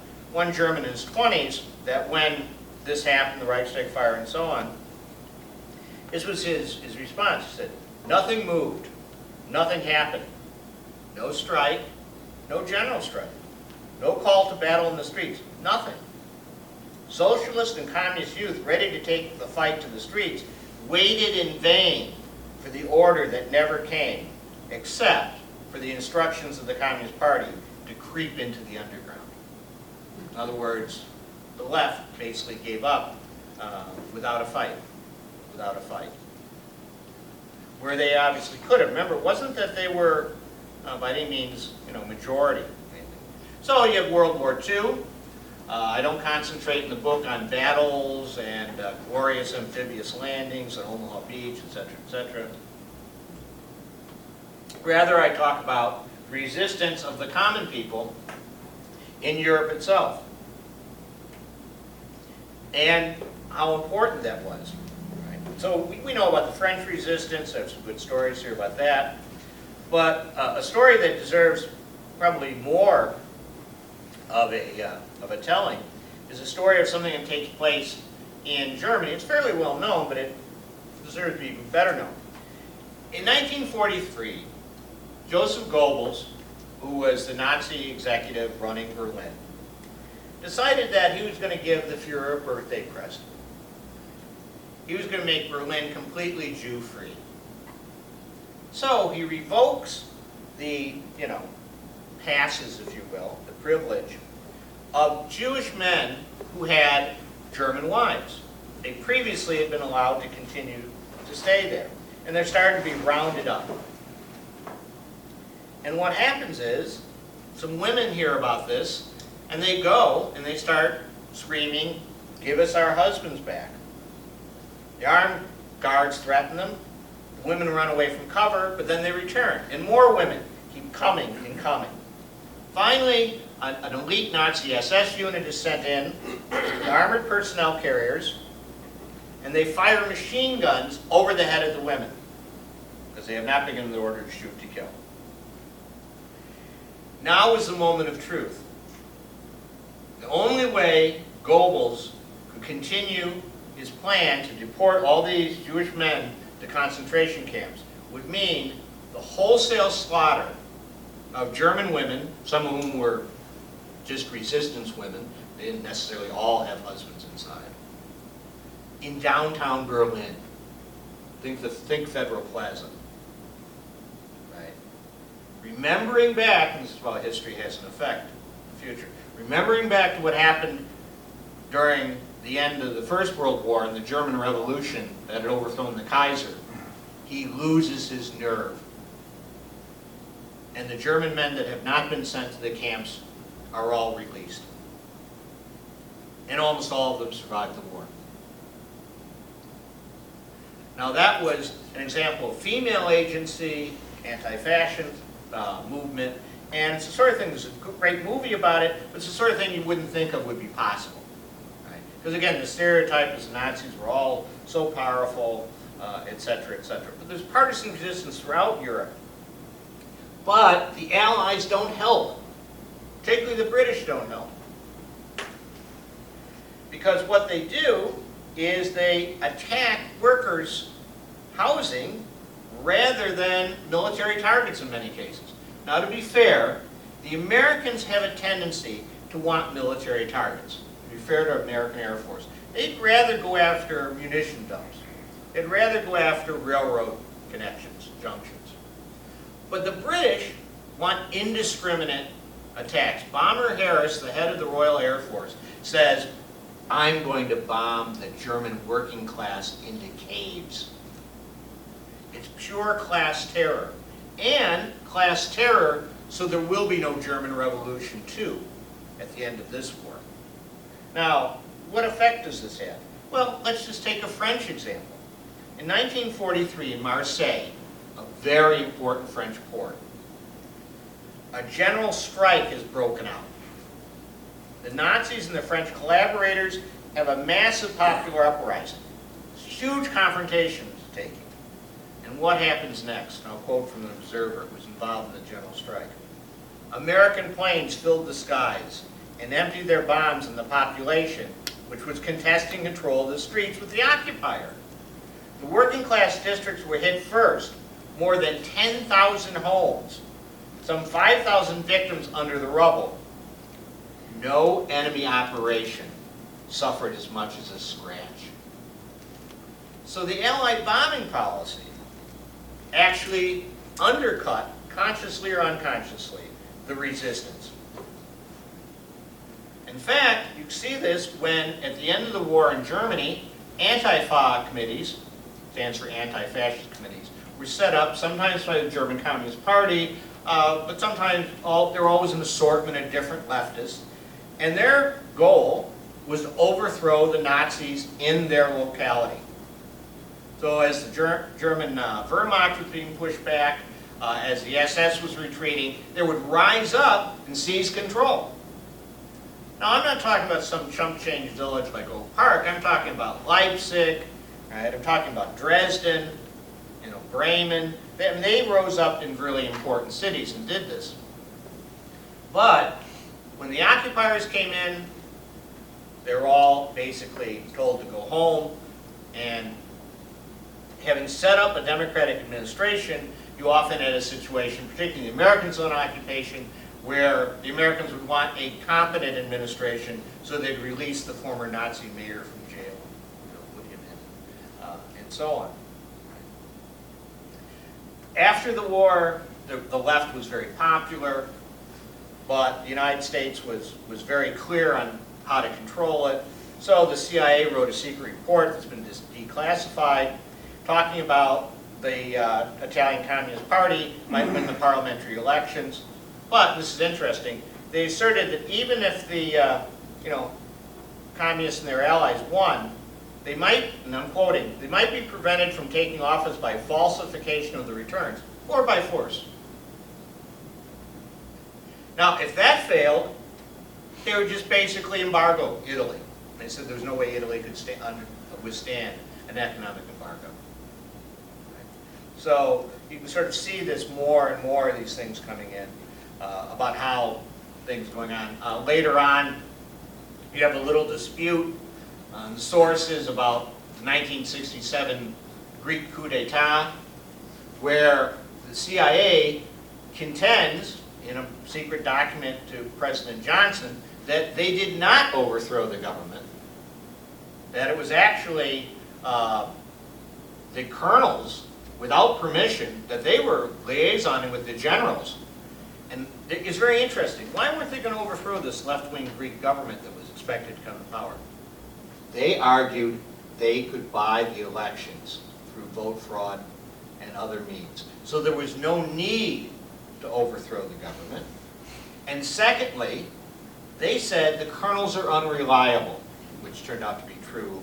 German in his 20s that when this happened, the Reichstag fire and so on, this was his response. He said, nothing moved, nothing happened. No strike, no general strike, no call to battle in the streets, nothing. Socialist and communist youth ready to take the fight to the streets waited in vain for the order that never came, except for the instructions of the Communist Party to creep into the underground. In other words, the left basically gave up without a fight. Without a fight. where they obviously could have. Remember, it wasn't that they were by any means, majority. So you have World War II. I don't concentrate in the book on battles and glorious amphibious landings on Omaha Beach, etc., etc. Rather, I talk about resistance of the common people in Europe itself and how important that was. Right? So we know about the French resistance. There's some good stories here about that. But a story that deserves probably more of a telling is a story of something that takes place in Germany. It's fairly well known, but it deserves to be even better known. In 1943, Joseph Goebbels, who was the Nazi executive running Berlin, decided that he was going to give the Fuhrer a birthday present. He was going to make Berlin completely Jew-free. So he revokes the, passes, if you will, the privilege of Jewish men who had German wives. They previously had been allowed to continue to stay there. And they're starting to be rounded up. And what happens is, some women hear about this, and they go and they start screaming, "Give us our husbands back." The armed guards threaten them. The women run away from cover, but then they return. And more women keep coming and coming. Finally, an elite Nazi SS unit is sent in, the armored personnel carriers, and they fire machine guns over the head of the women, because they have not been given the order to shoot to kill. Now is the moment of truth. The only way Goebbels could continue his plan to deport all these Jewish men to concentration camps would mean the wholesale slaughter of German women, some of whom were just resistance women, they didn't necessarily all have husbands inside, in downtown Berlin. Think Federal Plaza. Right? Remembering back, and this is why history has an effect in the future, remembering back to what happened during the end of the First World War and the German Revolution that had overthrown the Kaiser, he loses his nerve. And the German men that have not been sent to the camps are all released. And almost all of them survived the war. Now that was an example of female agency, anti-fascist movement, and it's the sort of thing, there's a great movie about it, but it's the sort of thing you wouldn't think of would be possible. Because again, the stereotype is the Nazis were all so powerful, etc., etc. But there's partisan resistance throughout Europe. But the Allies don't help. Particularly the British don't help. Because what they do is they attack workers' housing rather than military targets in many cases. Now to be fair, the Americans have a tendency to want military targets. To be fair to American Air Force. They'd rather go after munition dumps. They'd rather go after railroad connections, junctions. But the British want indiscriminate attacks. Bomber Harris, the head of the Royal Air Force, says, "I'm going to bomb the German working class into caves." It's pure class terror. And class terror, so there will be no German Revolution too at the end of this war. Now, what effect does this have? Well, let's just take a French example. In 1943 in Marseille, a very important French port, a general strike has broken out. The Nazis and the French collaborators have a massive popular uprising. Huge confrontations taking. And what happens next? I'll quote from an observer who was involved in the general strike. "American planes filled the skies and emptied their bombs on the population, which was contesting control of the streets with the occupier. The working class districts were hit first, more than 10,000 homes, some 5,000 victims under the rubble. No enemy operation suffered as much as a scratch." So the Allied bombing policy actually undercut, consciously or unconsciously, the resistance. In fact, you see this when, at the end of the war in Germany, Antifa committees, stands for anti-fascist committees, were set up sometimes by the German Communist Party, but sometimes they're always an assortment of different leftists. And their goal was to overthrow the Nazis in their locality. So as the German Wehrmacht was being pushed back, as the SS was retreating, they would rise up and seize control. Now, I'm not talking about some chump change village like Oak Park. I'm talking about Leipzig, right? I'm talking about Dresden, Bremen. They rose up in really important cities and did this. But when the occupiers came in, they were all basically told to go home. And having set up a democratic administration, you often had a situation, particularly the Americans on occupation, where the Americans would want a competent administration, so they'd release the former Nazi mayor from jail, put him in, and so on. After the war, the left was very popular, but the United States was very clear on how to control it. So the CIA wrote a secret report that's been declassified, talking about the Italian Communist Party might win the parliamentary elections. But, this is interesting, they asserted that even if the communists and their allies won, they might, and I'm quoting, they might be prevented from taking office by falsification of the returns, or by force. Now, if that failed, they would just basically embargo Italy. They said there's no way Italy could withstand an economic embargo. So, you can sort of see this more and more of these things coming in, about how things going on. Later on, you have a little dispute on the sources about the 1967 Greek coup d'etat, where the CIA contends in a secret document to President Johnson that they did not overthrow the government, that it was actually the colonels, without permission, that they were liaisoning with the generals. And it's very interesting. Why weren't they going to overthrow this left-wing Greek government that was expected to come to power? They argued they could buy the elections through vote fraud and other means. So there was no need to overthrow the government. And secondly, they said the colonels are unreliable, which turned out to be true,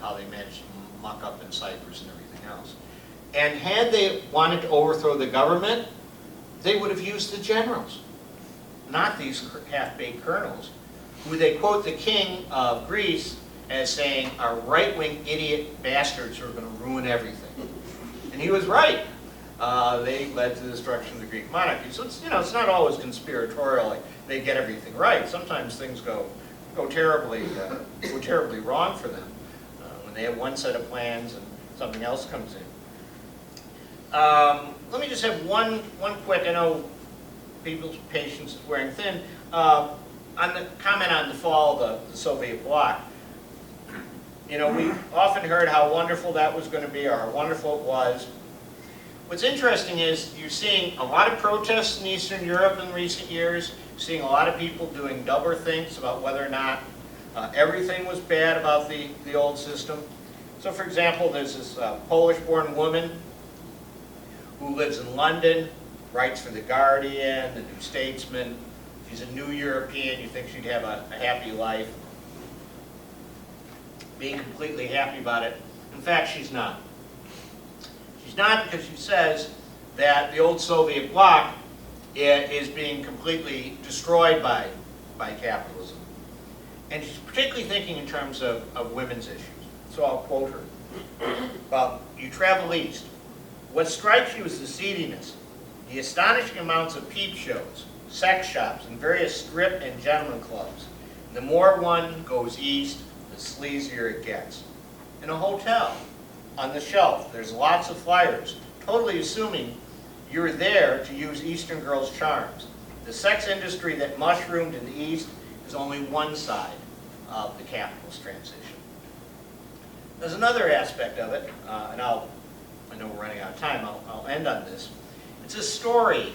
how they managed to muck up in Cyprus and everything else. And had they wanted to overthrow the government, they would have used the generals, not these half-baked colonels, who they quote the king of Greece as saying are right-wing idiot bastards who are going to ruin everything. And he was right. They led to the destruction of the Greek monarchy. So it's, it's not always conspiratorial, like they get everything right. Sometimes things go terribly wrong for them when they have one set of plans and something else comes in. Let me just have one quick, I know people's patience is wearing thin, on the comment on the fall of the Soviet bloc. We often heard how wonderful that was going to be, or how wonderful it was. What's interesting is you're seeing a lot of protests in Eastern Europe in recent years, seeing a lot of people doing double-thinks about whether or not everything was bad about the old system. So for example, there's this Polish-born woman who lives in London, writes for The Guardian, The New Statesman. She's a new European. You think she'd have a happy life, being completely happy about it. In fact, she's not. She's not because she says that the old Soviet bloc is being completely destroyed by capitalism. And she's particularly thinking in terms of women's issues. So I'll quote her. About, you travel east. What strikes you is the seediness, the astonishing amounts of peep shows, sex shops, and various strip and gentleman clubs. The more one goes east, the sleazier it gets. In a hotel, on the shelf, there's lots of flyers, totally assuming you're there to use Eastern girls' charms. The sex industry that mushroomed in the East is only one side of the capitalist transition. There's another aspect of it, and I know we're running out of time, I'll end on this. It's a story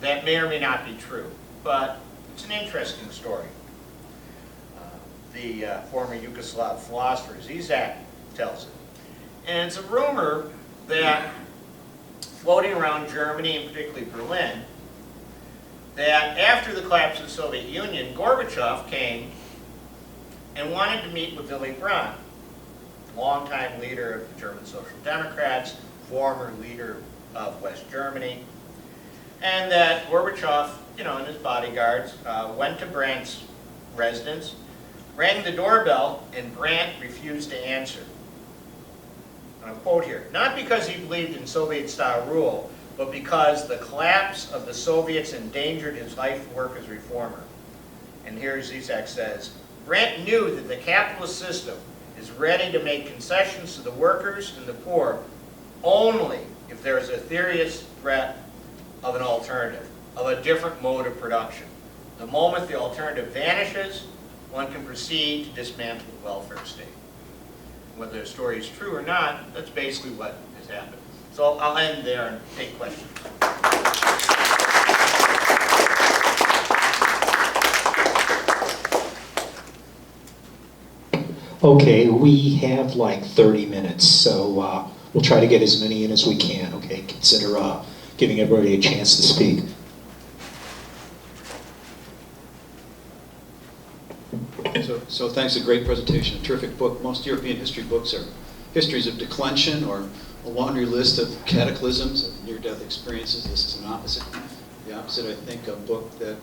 that may or may not be true, but it's an interesting story. The former Yugoslav philosopher Zizek tells it. And it's a rumor that floating around Germany, and particularly Berlin, that after the collapse of the Soviet Union, Gorbachev came and wanted to meet with Willy Brandt, longtime leader of the German Social Democrats, former leader of West Germany, and that Gorbachev, and his bodyguards went to Brandt's residence, rang the doorbell, and Brandt refused to answer. And I'll quote here, not because he believed in Soviet-style rule, but because the collapse of the Soviets endangered his life work as reformer. And here Zizek says, Brandt knew that the capitalist system is ready to make concessions to the workers and the poor only if there is a serious threat of an alternative, of a different mode of production. The moment the alternative vanishes, one can proceed to dismantle the welfare state. Whether the story is true or not, that's basically what has happened. So I'll end there and take questions. Okay, we have like 30 minutes, so we'll try to get as many in as we can, okay? Consider giving everybody a chance to speak. So thanks, a great presentation, a terrific book. Most European history books are histories of declension or a laundry list of cataclysms, of near-death experiences. This is an opposite. The opposite, I think, a book that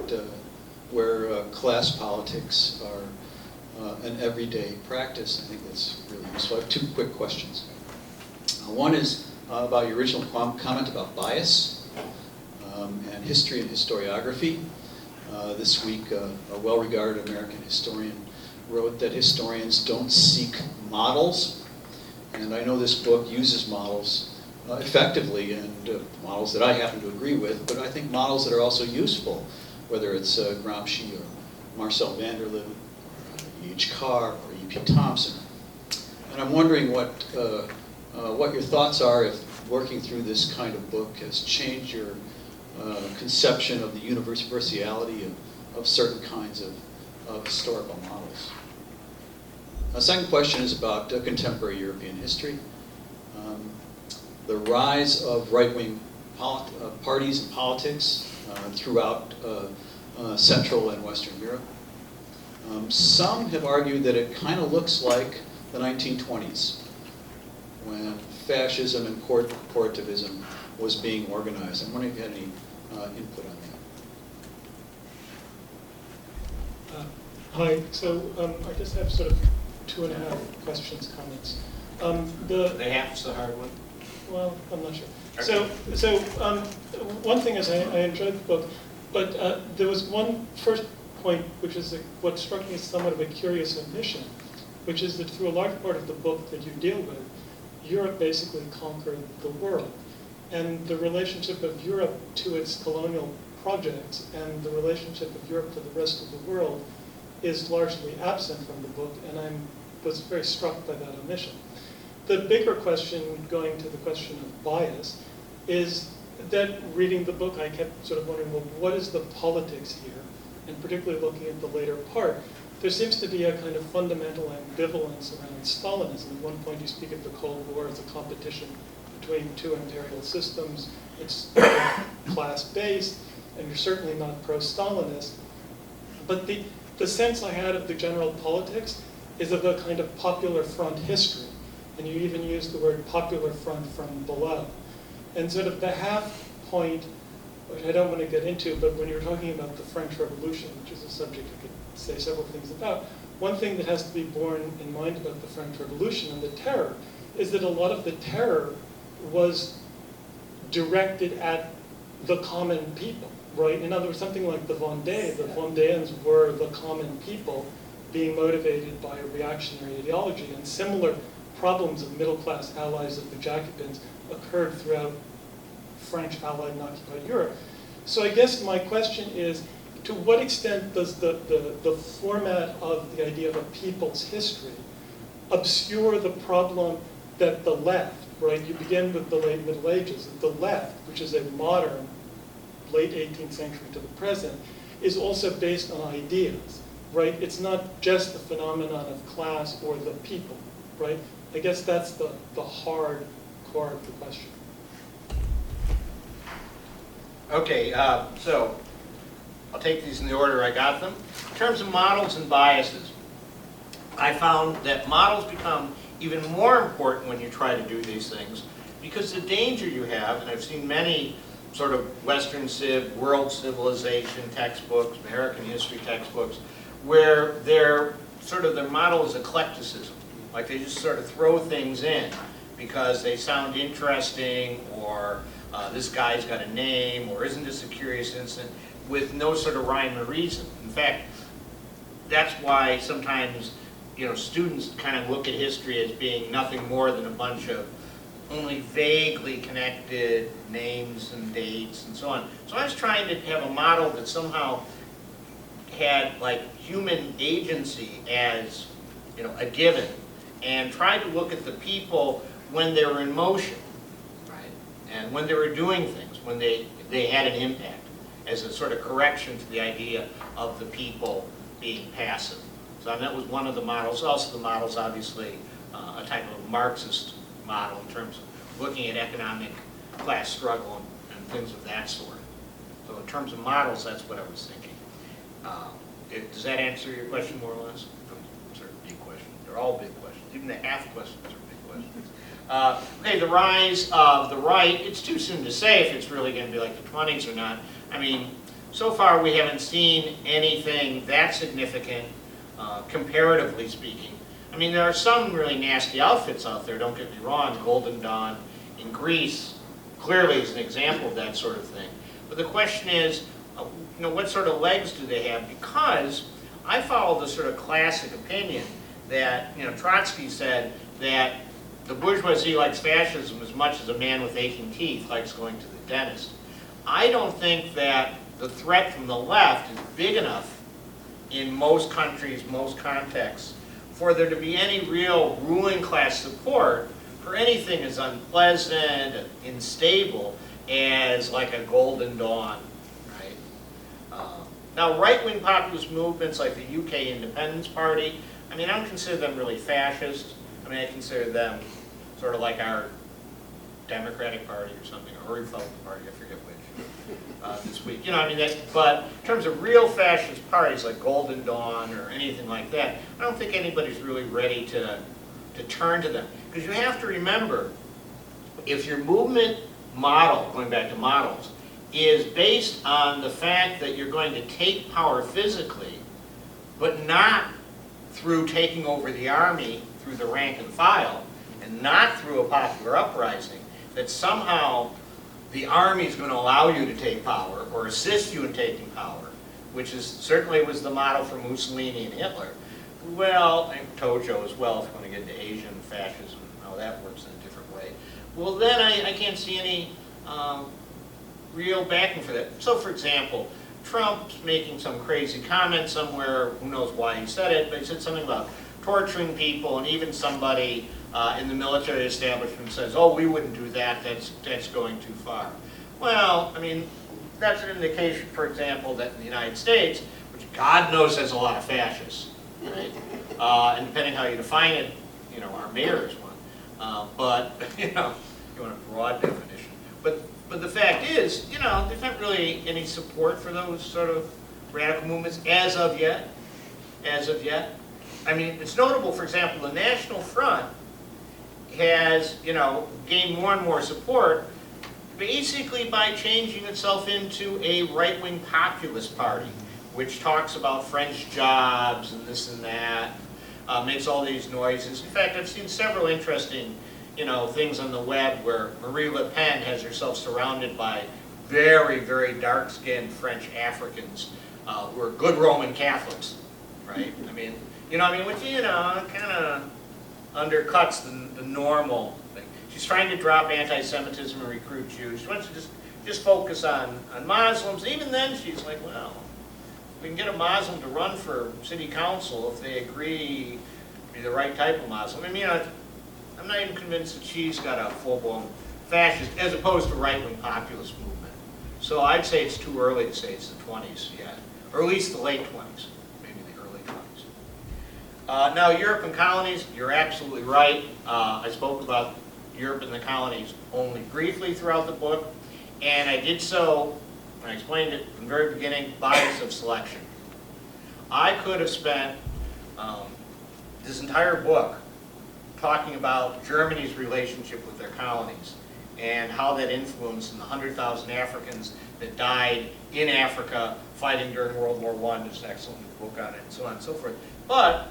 where class politics are an everyday practice. I think that's really useful. I have two quick questions. One is about your original comment about bias and history and historiography. This week, a well-regarded American historian wrote that historians don't seek models, and I know this book uses models effectively, and models that I happen to agree with, but I think models that are also useful, whether it's Gramsci or Marcel Vanderlip, or E.H. Carr, or E.P. Thompson. And I'm wondering what your thoughts are if working through this kind of book has changed your conception of the universality of certain kinds of historical models. The second question is about contemporary European history. The rise of right-wing parties and politics throughout Central and Western Europe. Some have argued that it kind of looks like the 1920s, when fascism and corporativism was being organized. I'm wondering if you had any input on that. Hi, so I just have sort of 2.5 questions, comments. The half's the hard one. Well, I'm not sure. So one thing is I enjoyed the book, but there was one first point, which is what struck me as somewhat of a curious omission, which is that through a large part of the book that you deal with, Europe basically conquered the world. And the relationship of Europe to its colonial projects and the relationship of Europe to the rest of the world is largely absent from the book, and I was very struck by that omission. The bigger question, going to the question of bias, is that reading the book, I kept sort of wondering, well, what is the politics here? And particularly looking at the later part, there seems to be a kind of fundamental ambivalence around Stalinism. At one point you speak of the Cold War as a competition between two imperial systems. It's class-based, and you're certainly not pro-Stalinist. But the sense I had of the general politics is of a kind of popular front history. And you even use the word popular front from below. And sort of the half point, which I don't want to get into, but when you're talking about the French Revolution, which is a subject I could say several things about, one thing that has to be borne in mind about the French Revolution and the terror is that a lot of the terror was directed at the common people, right? In other words, something like the Vendée, the Vendéans were the common people being motivated by a reactionary ideology, and similar problems of middle-class allies of the Jacobins occurred throughout French allied and occupied Europe. So I guess my question is, to what extent does the format of the idea of a people's history obscure the problem that the left, right, you begin with the late Middle Ages, the left, which is a modern, late 18th century to the present, is also based on ideas, right? It's not just the phenomenon of class or the people, right? I guess that's the hard core of the question. Okay, so I'll take these in the order I got them. In terms of models and biases, I found that models become even more important when you try to do these things, because the danger you have, and I've seen many sort of Western civ, world civilization textbooks, American history textbooks, where their model is eclecticism. Like they just sort of throw things in because they sound interesting, or this guy's got a name, or isn't this a curious incident, with no sort of rhyme or reason. In fact, that's why sometimes students kind of look at history as being nothing more than a bunch of only vaguely connected names and dates and so on. So I was trying to have a model that somehow had like human agency as a given, and tried to look at the people when they were in motion, right? And when they were doing things, when they had an impact, as a sort of correction to the idea of the people being passive. So that was one of the models. Also the model's obviously a type of Marxist model in terms of looking at economic class struggle and things of that sort. So in terms of models, that's what I was thinking. Does that answer your question more or less? Those are big questions. They're all big questions. Even the half questions are big questions. Okay, the rise of the right. It's too soon to say if it's really going to be like the 20s or not. I mean, so far we haven't seen anything that significant, comparatively speaking. I mean, there are some really nasty outfits out there, don't get me wrong. Golden Dawn in Greece clearly is an example of that sort of thing. But the question is, what sort of legs do they have? Because I follow the sort of classic opinion that, Trotsky said that the bourgeoisie likes fascism as much as a man with aching teeth likes going to the dentist. I don't think that the threat from the left is big enough in most countries, most contexts, for there to be any real ruling class support for anything as unpleasant, unstable as like a Golden Dawn, right? Now, right-wing populist movements like the UK Independence Party, I mean, I don't consider them really fascist. I mean, I consider them sort of like our Democratic Party or something, or Republican Party, I forget which, this week. But in terms of real fascist parties like Golden Dawn or anything like that, I don't think anybody's really ready to turn to them. Because you have to remember, if your movement model, going back to models, is based on the fact that you're going to take power physically, but not through taking over the army through the rank and file, and not through a popular uprising, that somehow the army is going to allow you to take power or assist you in taking power, which is certainly was the model for Mussolini and Hitler. Well, and Tojo as well, if you want to get into Asian fascism and how that works in a different way. Well, then I can't see any real backing for that. So, for example, Trump's making some crazy comment somewhere, who knows why he said it, but he said something about torturing people, and even somebody in the military establishment says, oh, we wouldn't do that, that's going too far. Well, I mean, that's an indication, for example, that in the United States, which God knows has a lot of fascists, right? And depending how you define it, our mayor is one. But, you want a broad definition. But the fact is, there's not really any support for those sort of radical movements as of yet. As of yet. I mean, it's notable, for example, the National Front has, gained more and more support basically by changing itself into a right-wing populist party, which talks about French jobs and this and that, makes all these noises. In fact, I've seen several interesting, things on the web where Marie Le Pen has herself surrounded by very, very dark-skinned French Africans who are good Roman Catholics, right? I mean, which, kind of undercuts the normal thing. She's trying to drop anti-Semitism and recruit Jews. She wants to just focus on Muslims. And even then, she's like, well, we can get a Muslim to run for city council if they agree to be the right type of Muslim. I mean, I'm not even convinced that she's got a full-blown fascist, as opposed to right-wing populist movement. So I'd say it's too early to say it's the 20s yet, or at least the late 20s, maybe the early 20s. Now, Europe and colonies, you're absolutely right. I spoke about Europe and the colonies only briefly throughout the book, and I did so and I explained it from the very beginning, bias of selection. I could have spent this entire book talking about Germany's relationship with their colonies and how that influenced the 100,000 Africans that died in Africa fighting during World War I. There's an excellent book on it, and so on and so forth. But,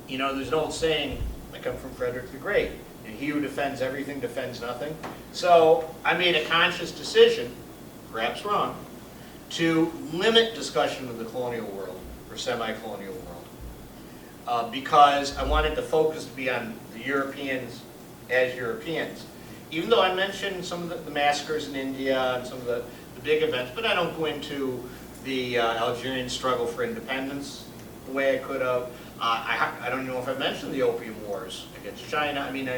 you know, there's an old saying, I come from Frederick the Great, and he who defends everything defends nothing. So I made a conscious decision, perhaps wrong, to limit discussion of the colonial world, or semi-colonial world, because I wanted the focus to be on the Europeans as Europeans. Even though I mentioned some of the massacres in India and some of the big events, but I don't go into the Algerian struggle for independence the way I could have. I don't know if I mentioned the Opium Wars against China. I mean,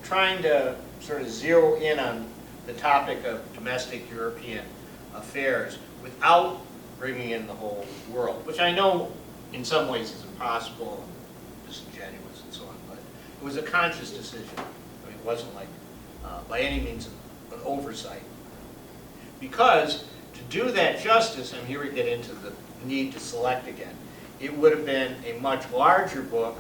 trying to sort of zero in on the topic of domestic European affairs without bringing in the whole world, which I know in some ways is impossible and disingenuous and so on, but it was a conscious decision. I mean, it wasn't like by any means an oversight. Because to do that justice, and here we get into the need to select again, it would have been a much larger book,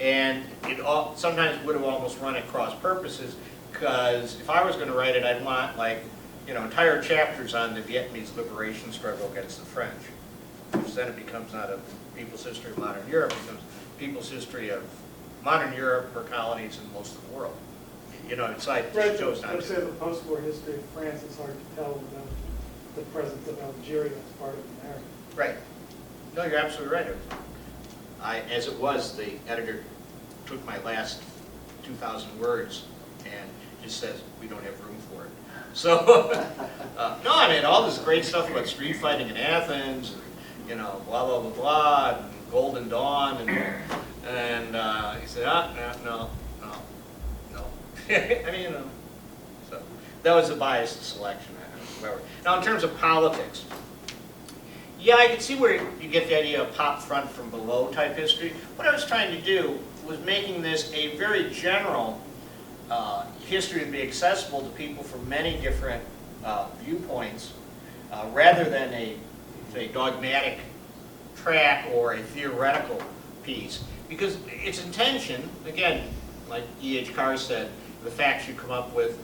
and it sometimes would have almost run at cross purposes, because if I was going to write it, I'd want, like, you know, entire chapters on the Vietnamese liberation struggle against the French, which then it becomes not a people's history of modern Europe, it becomes people's history of modern Europe, her colonies, and most of the world. You know, it's like, just chose not Let's say to. the post-war history of France, it's hard to tell without the presence of Algeria as part of the narrative. Right. No, you're absolutely right. As it was, the editor took my last 2,000 words and just says, we don't have room for it. So, no, I mean, all this great stuff about street fighting in Athens, and, you know, blah, blah, blah, blah, and Golden Dawn, and he said, no. I mean, you know, so that was a biased selection. Whatever. Now, in terms of politics, yeah, I can see where you get the idea of pop front from below type history. What I was trying to do was making this a very general history to be accessible to people from many different viewpoints, rather than a, say, dogmatic track or a theoretical piece. Because its intention, again, like E.H. Carr said, the facts you come up with,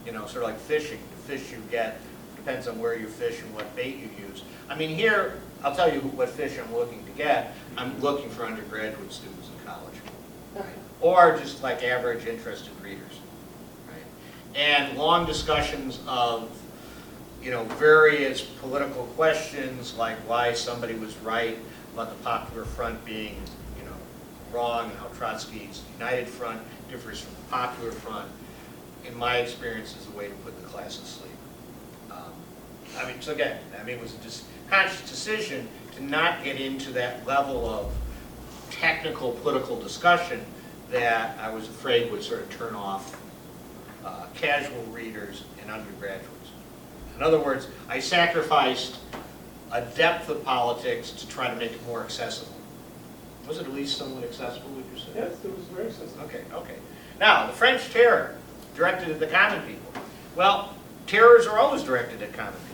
you know, sort of like fishing. The fish you get depends on where you fish and what bait you use. I mean, here, I'll tell you what fish I'm looking to get. I'm looking for undergraduate students in college. Right? Or just like average interested readers. Right? And long discussions of, you know, various political questions, like why somebody was right about the Popular Front being, you know, wrong, and how Trotsky's United Front differs from the Popular Front, in my experience, is a way to put the class to sleep. I mean, so again, I mean, it was a conscious decision to not get into that level of technical political discussion that I was afraid would sort of turn off casual readers and undergraduates. In other words, I sacrificed a depth of politics to try to make it more accessible. Was it at least somewhat accessible, would you say? Yes, it was very accessible. Okay, okay. Now, the French terror, directed at the common people. Well, terrors are always directed at common people.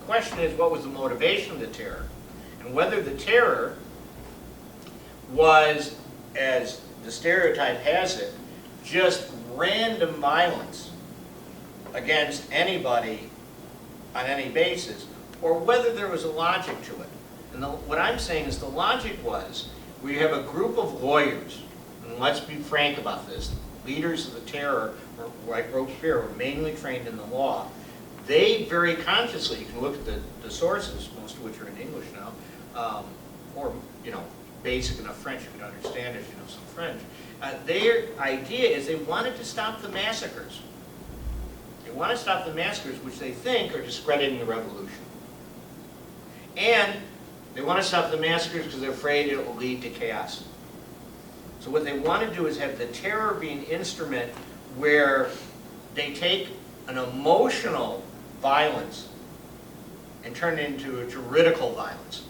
The question is, what was the motivation of the terror? And whether the terror was, as the stereotype has it, just random violence against anybody on any basis, or whether there was a logic to it. And what I'm saying is the logic was, we have a group of lawyers, and let's be frank about this, leaders of the terror, like Robespierre, were mainly trained in the law. They very consciously, you can look at the sources, most of which are in English now, or, you know, basic enough French you can understand if you know some French. Their idea is they wanted to stop the massacres. They want to stop the massacres, which they think are discrediting the revolution. And they want to stop the massacres because they're afraid it will lead to chaos. So what they want to do is have the terror be an instrument where they take an emotional violence and turn it into a juridical violence.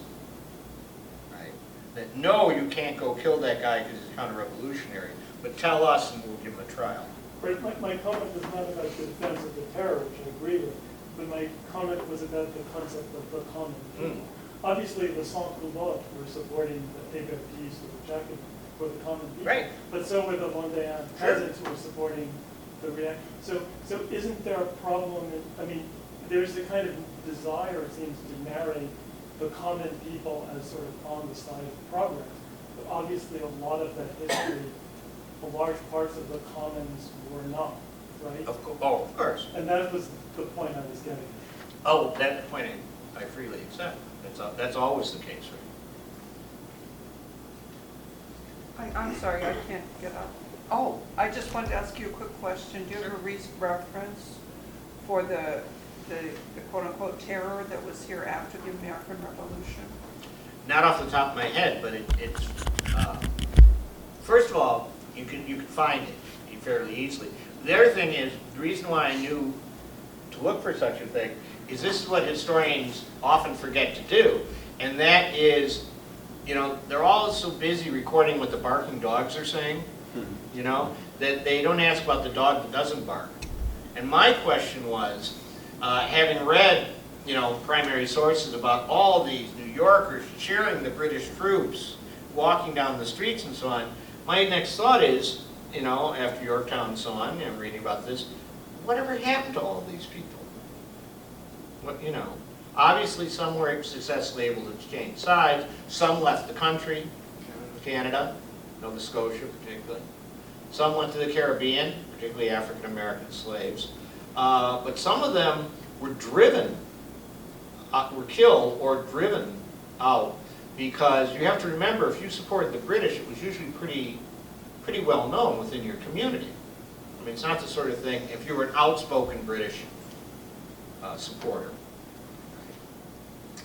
Right? That no, you can't go kill that guy because he's counter-revolutionary, but tell us and we'll give him a trial. Right, my comment was not about the defense of the terror, which I agree with. but my comment was about the concept of the common people. Mm. Obviously, the sans-culottes were supporting the liberties of the jacket for the common people. Right. But so were the Vendéan peasants who were supporting the react. So isn't there a problem I mean, there's a kind of desire, it seems, to narrate the common people as sort of on the side of progress. But obviously, a lot of that history, large parts of the commons were not, right? Of course. And that was the point I was getting. Oh, that point I freely accept. That's always the case, right? I'm sorry, I can't get up. Oh, I just wanted to ask you a quick question. Do you have a recent reference for the quote-unquote terror that was here after the American Revolution? Not off the top of my head, but it's first of all, you can find it fairly easily. The other thing is, the reason why I knew to look for such a thing is this is what historians often forget to do, and that is, you know, they're all so busy recording what the barking dogs are saying, you know, that they don't ask about the dog that doesn't bark. And my question was, having read, you know, primary sources about all these New Yorkers cheering the British troops, walking down the streets and so on, my next thought is, you know, after Yorktown and so on, and reading about this, whatever happened to all these people? What, you know, obviously some were successfully able to exchange sides, some left the country, Canada, Nova Scotia particularly. Some went to the Caribbean, particularly African American slaves. But some of them were driven, were killed or driven out, because you have to remember, if you supported the British, it was usually pretty well known within your community. I mean, it's not the sort of thing, if you were an outspoken British supporter.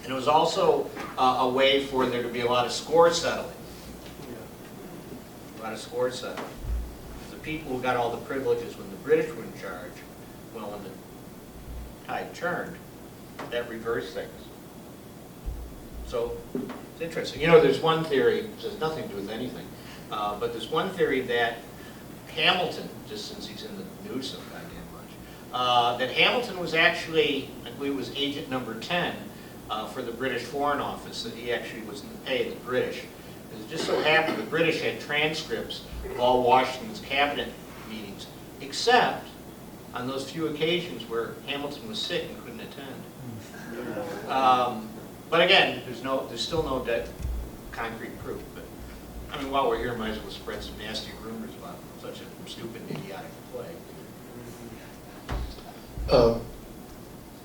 And it was also a way for there to be a lot of score settling. A lot of score settling. The people who got all the privileges when the British were in charge, well, when the tide turned, that reversed things. So it's interesting. You know, there's one theory, which has nothing to do with anything, but there's one theory that Hamilton, just since he's in the news so goddamn much, that Hamilton was actually, I believe it was agent number 10 for the British Foreign Office, that he actually was in the pay of the British. It just so happened the British had transcripts of all Washington's cabinet meetings, except on those few occasions where Hamilton was sick and couldn't attend. But again, there's still no concrete proof. But I mean, while we're here, might as well spread some nasty rumors about such a stupid, idiotic play.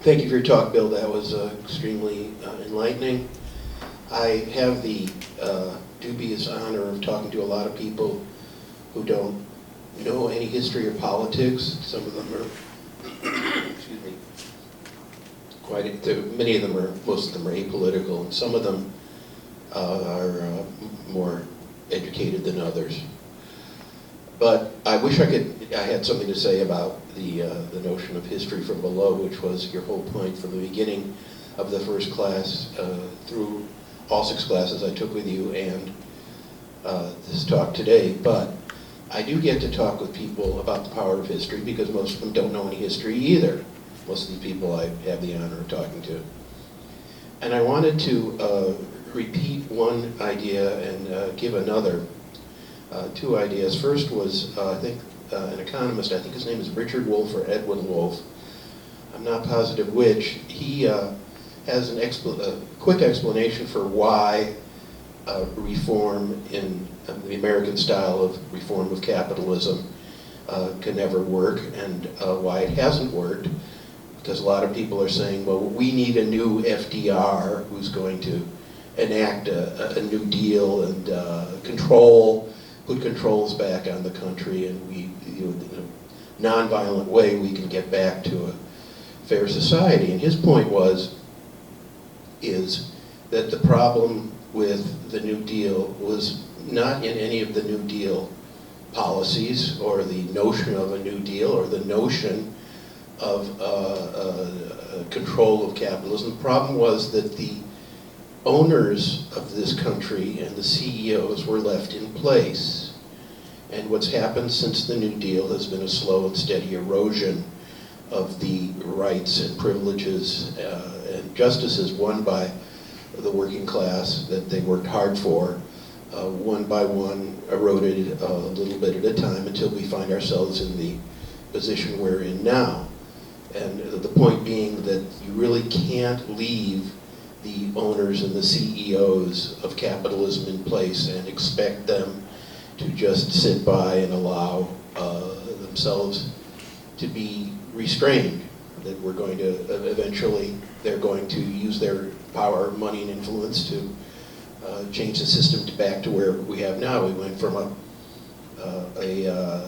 Thank you for your talk, Bill. That was extremely enlightening. I have the dubious honor of talking to a lot of people who don't know any history or politics. Some of them are, excuse me, many of them are, most of them are apolitical, and some of them are more educated than others. But I wish I had something to say about the notion of history from below, which was your whole point from the beginning of the first class through all 6 classes I took with you and this talk today. But I do get to talk with people about the power of history because most of them don't know any history either. Most of the people I have the honor of talking to. And I wanted to repeat one idea and give another. 2 ideas. First was, I think, an economist, I think his name is Richard Wolff or Edwin Wolff. I'm not positive which. He has a quick explanation for why reform in the American style of reform of capitalism can never work, and why it hasn't worked. Because a lot of people are saying, well, we need a new FDR who's going to enact a New Deal and put controls back on the country, and in a nonviolent way we can get back to a fair society. And his point is that the problem with the New Deal was not in any of the New Deal policies or the notion of a New Deal or the notion of control of capitalism. The problem was that the owners of this country and the CEOs were left in place. And what's happened since the New Deal has been a slow and steady erosion of the rights and privileges and justices won by the working class that they worked hard for, one by one, eroded a little bit at a time until we find ourselves in the position we're in now. And the point being that you really can't leave the owners and the CEOs of capitalism in place and expect them to just sit by and allow themselves to be restrained. That we're going to eventually, they're going to use their power, money, and influence to change the system back to where we have now. We went from a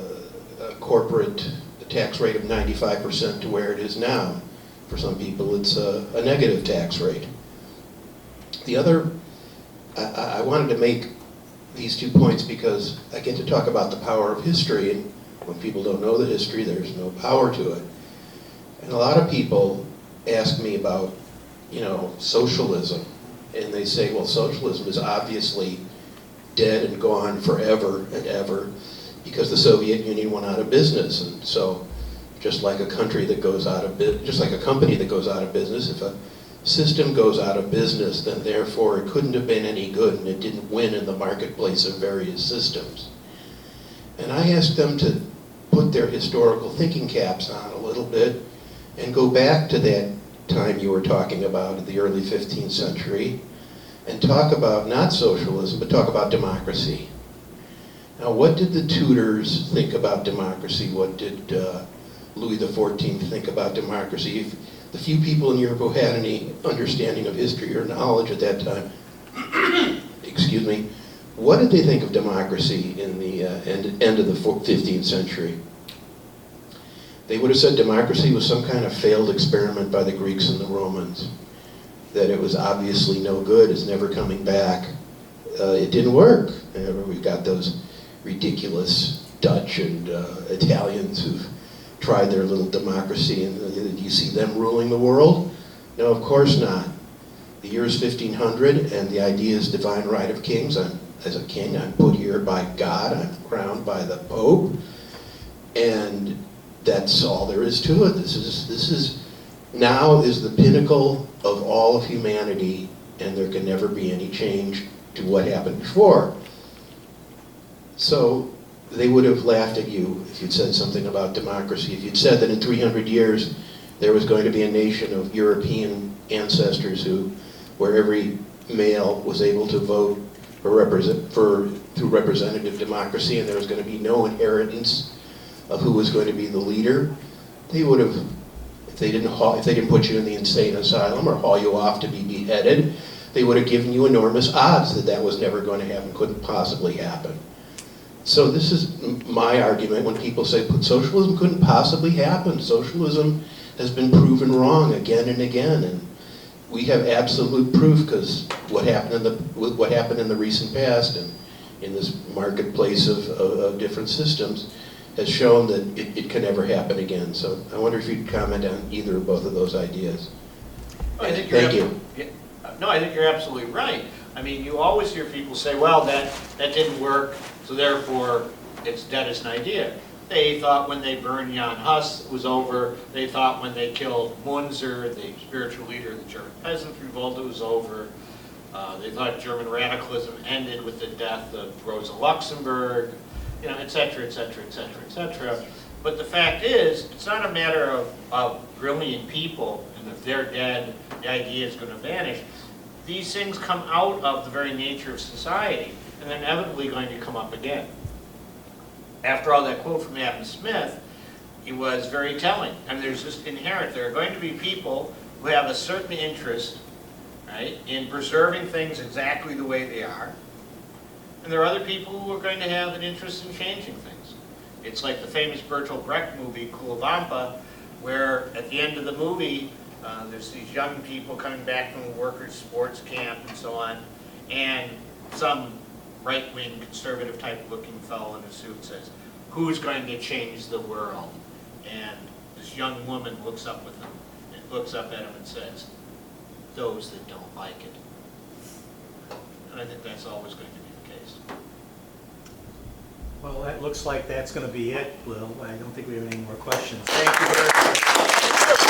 corporate tax rate of 95% to where it is now. For some people, it's a negative tax rate. The other, I wanted to make these 2 points because I get to talk about the power of history, and when people don't know the history, there's no power to it. And a lot of people ask me about, socialism, and they say, well, socialism is obviously dead and gone forever and ever because the Soviet Union went out of business. And so, just like a country that goes out of business, just like a company that goes out of business, if a system goes out of business, then therefore it couldn't have been any good and it didn't win in the marketplace of various systems. And I asked them to put their historical thinking caps on a little bit and go back to that time you were talking about, the early 15th century, and talk about not socialism, but talk about democracy. Now, what did the Tudors think about democracy? What did Louis XIV think about democracy? If the few people in Europe who had any understanding of history or knowledge at that time, excuse me, what did they think of democracy in the end of the 15th century? They would have said democracy was some kind of failed experiment by the Greeks and the Romans, that it was obviously no good, it's never coming back. It didn't work. We've got those ridiculous Dutch and Italians who've tried their little democracy, and do you see them ruling the world? No, of course not. The year is 1500, and the idea is divine right of kings. As a king, I'm put here by God, I'm crowned by the Pope, and that's all there is to it. This is now is the pinnacle of all of humanity, and there can never be any change to what happened before. So they would have laughed at you if you'd said something about democracy. If you'd said that in 300 years there was going to be a nation of European ancestors where every male was able to vote through representative democracy, and there was going to be no inheritance of who was going to be the leader, they would have, if they didn't put you in the insane asylum or haul you off to be beheaded, they would have given you enormous odds that that was never going to happen, couldn't possibly happen. So this is my argument when people say socialism couldn't possibly happen. Socialism has been proven wrong again and again, and we have absolute proof because what happened in the recent past and in this marketplace of different systems has shown that it can never happen again. So I wonder if you'd comment on either or both of those ideas. Thank you. No, I think you're absolutely right. I mean, you always hear people say, well, that didn't work, so therefore it's dead as an idea. They thought when they burned Jan Hus it was over. They thought when they killed Munzer, the spiritual leader of the German peasant revolt, it was over. They thought German radicalism ended with the death of Rosa Luxemburg, et cetera, et cetera, et cetera, et cetera. But the fact is, it's not a matter of brilliant people, and if they're dead, the idea is going to vanish. These things come out of the very nature of society, and they're inevitably going to come up again. After all, that quote from Adam Smith, it was very telling. I mean, there's just inherent. There are going to be people who have a certain interest, right, in preserving things exactly the way they are, and there are other people who are going to have an interest in changing things. It's like the famous Bertolt Brecht movie, Kulavampa, where at the end of the movie, there's these young people coming back from a workers' sports camp and so on, and some right-wing, conservative type-looking fellow in a suit says, "Who's going to change the world?" And this young woman looks up at him and says, "Those that don't like it." And I think that's always going to be the case. Well, that looks like that's going to be it, Lil. I don't think we have any more questions. Thank you very much.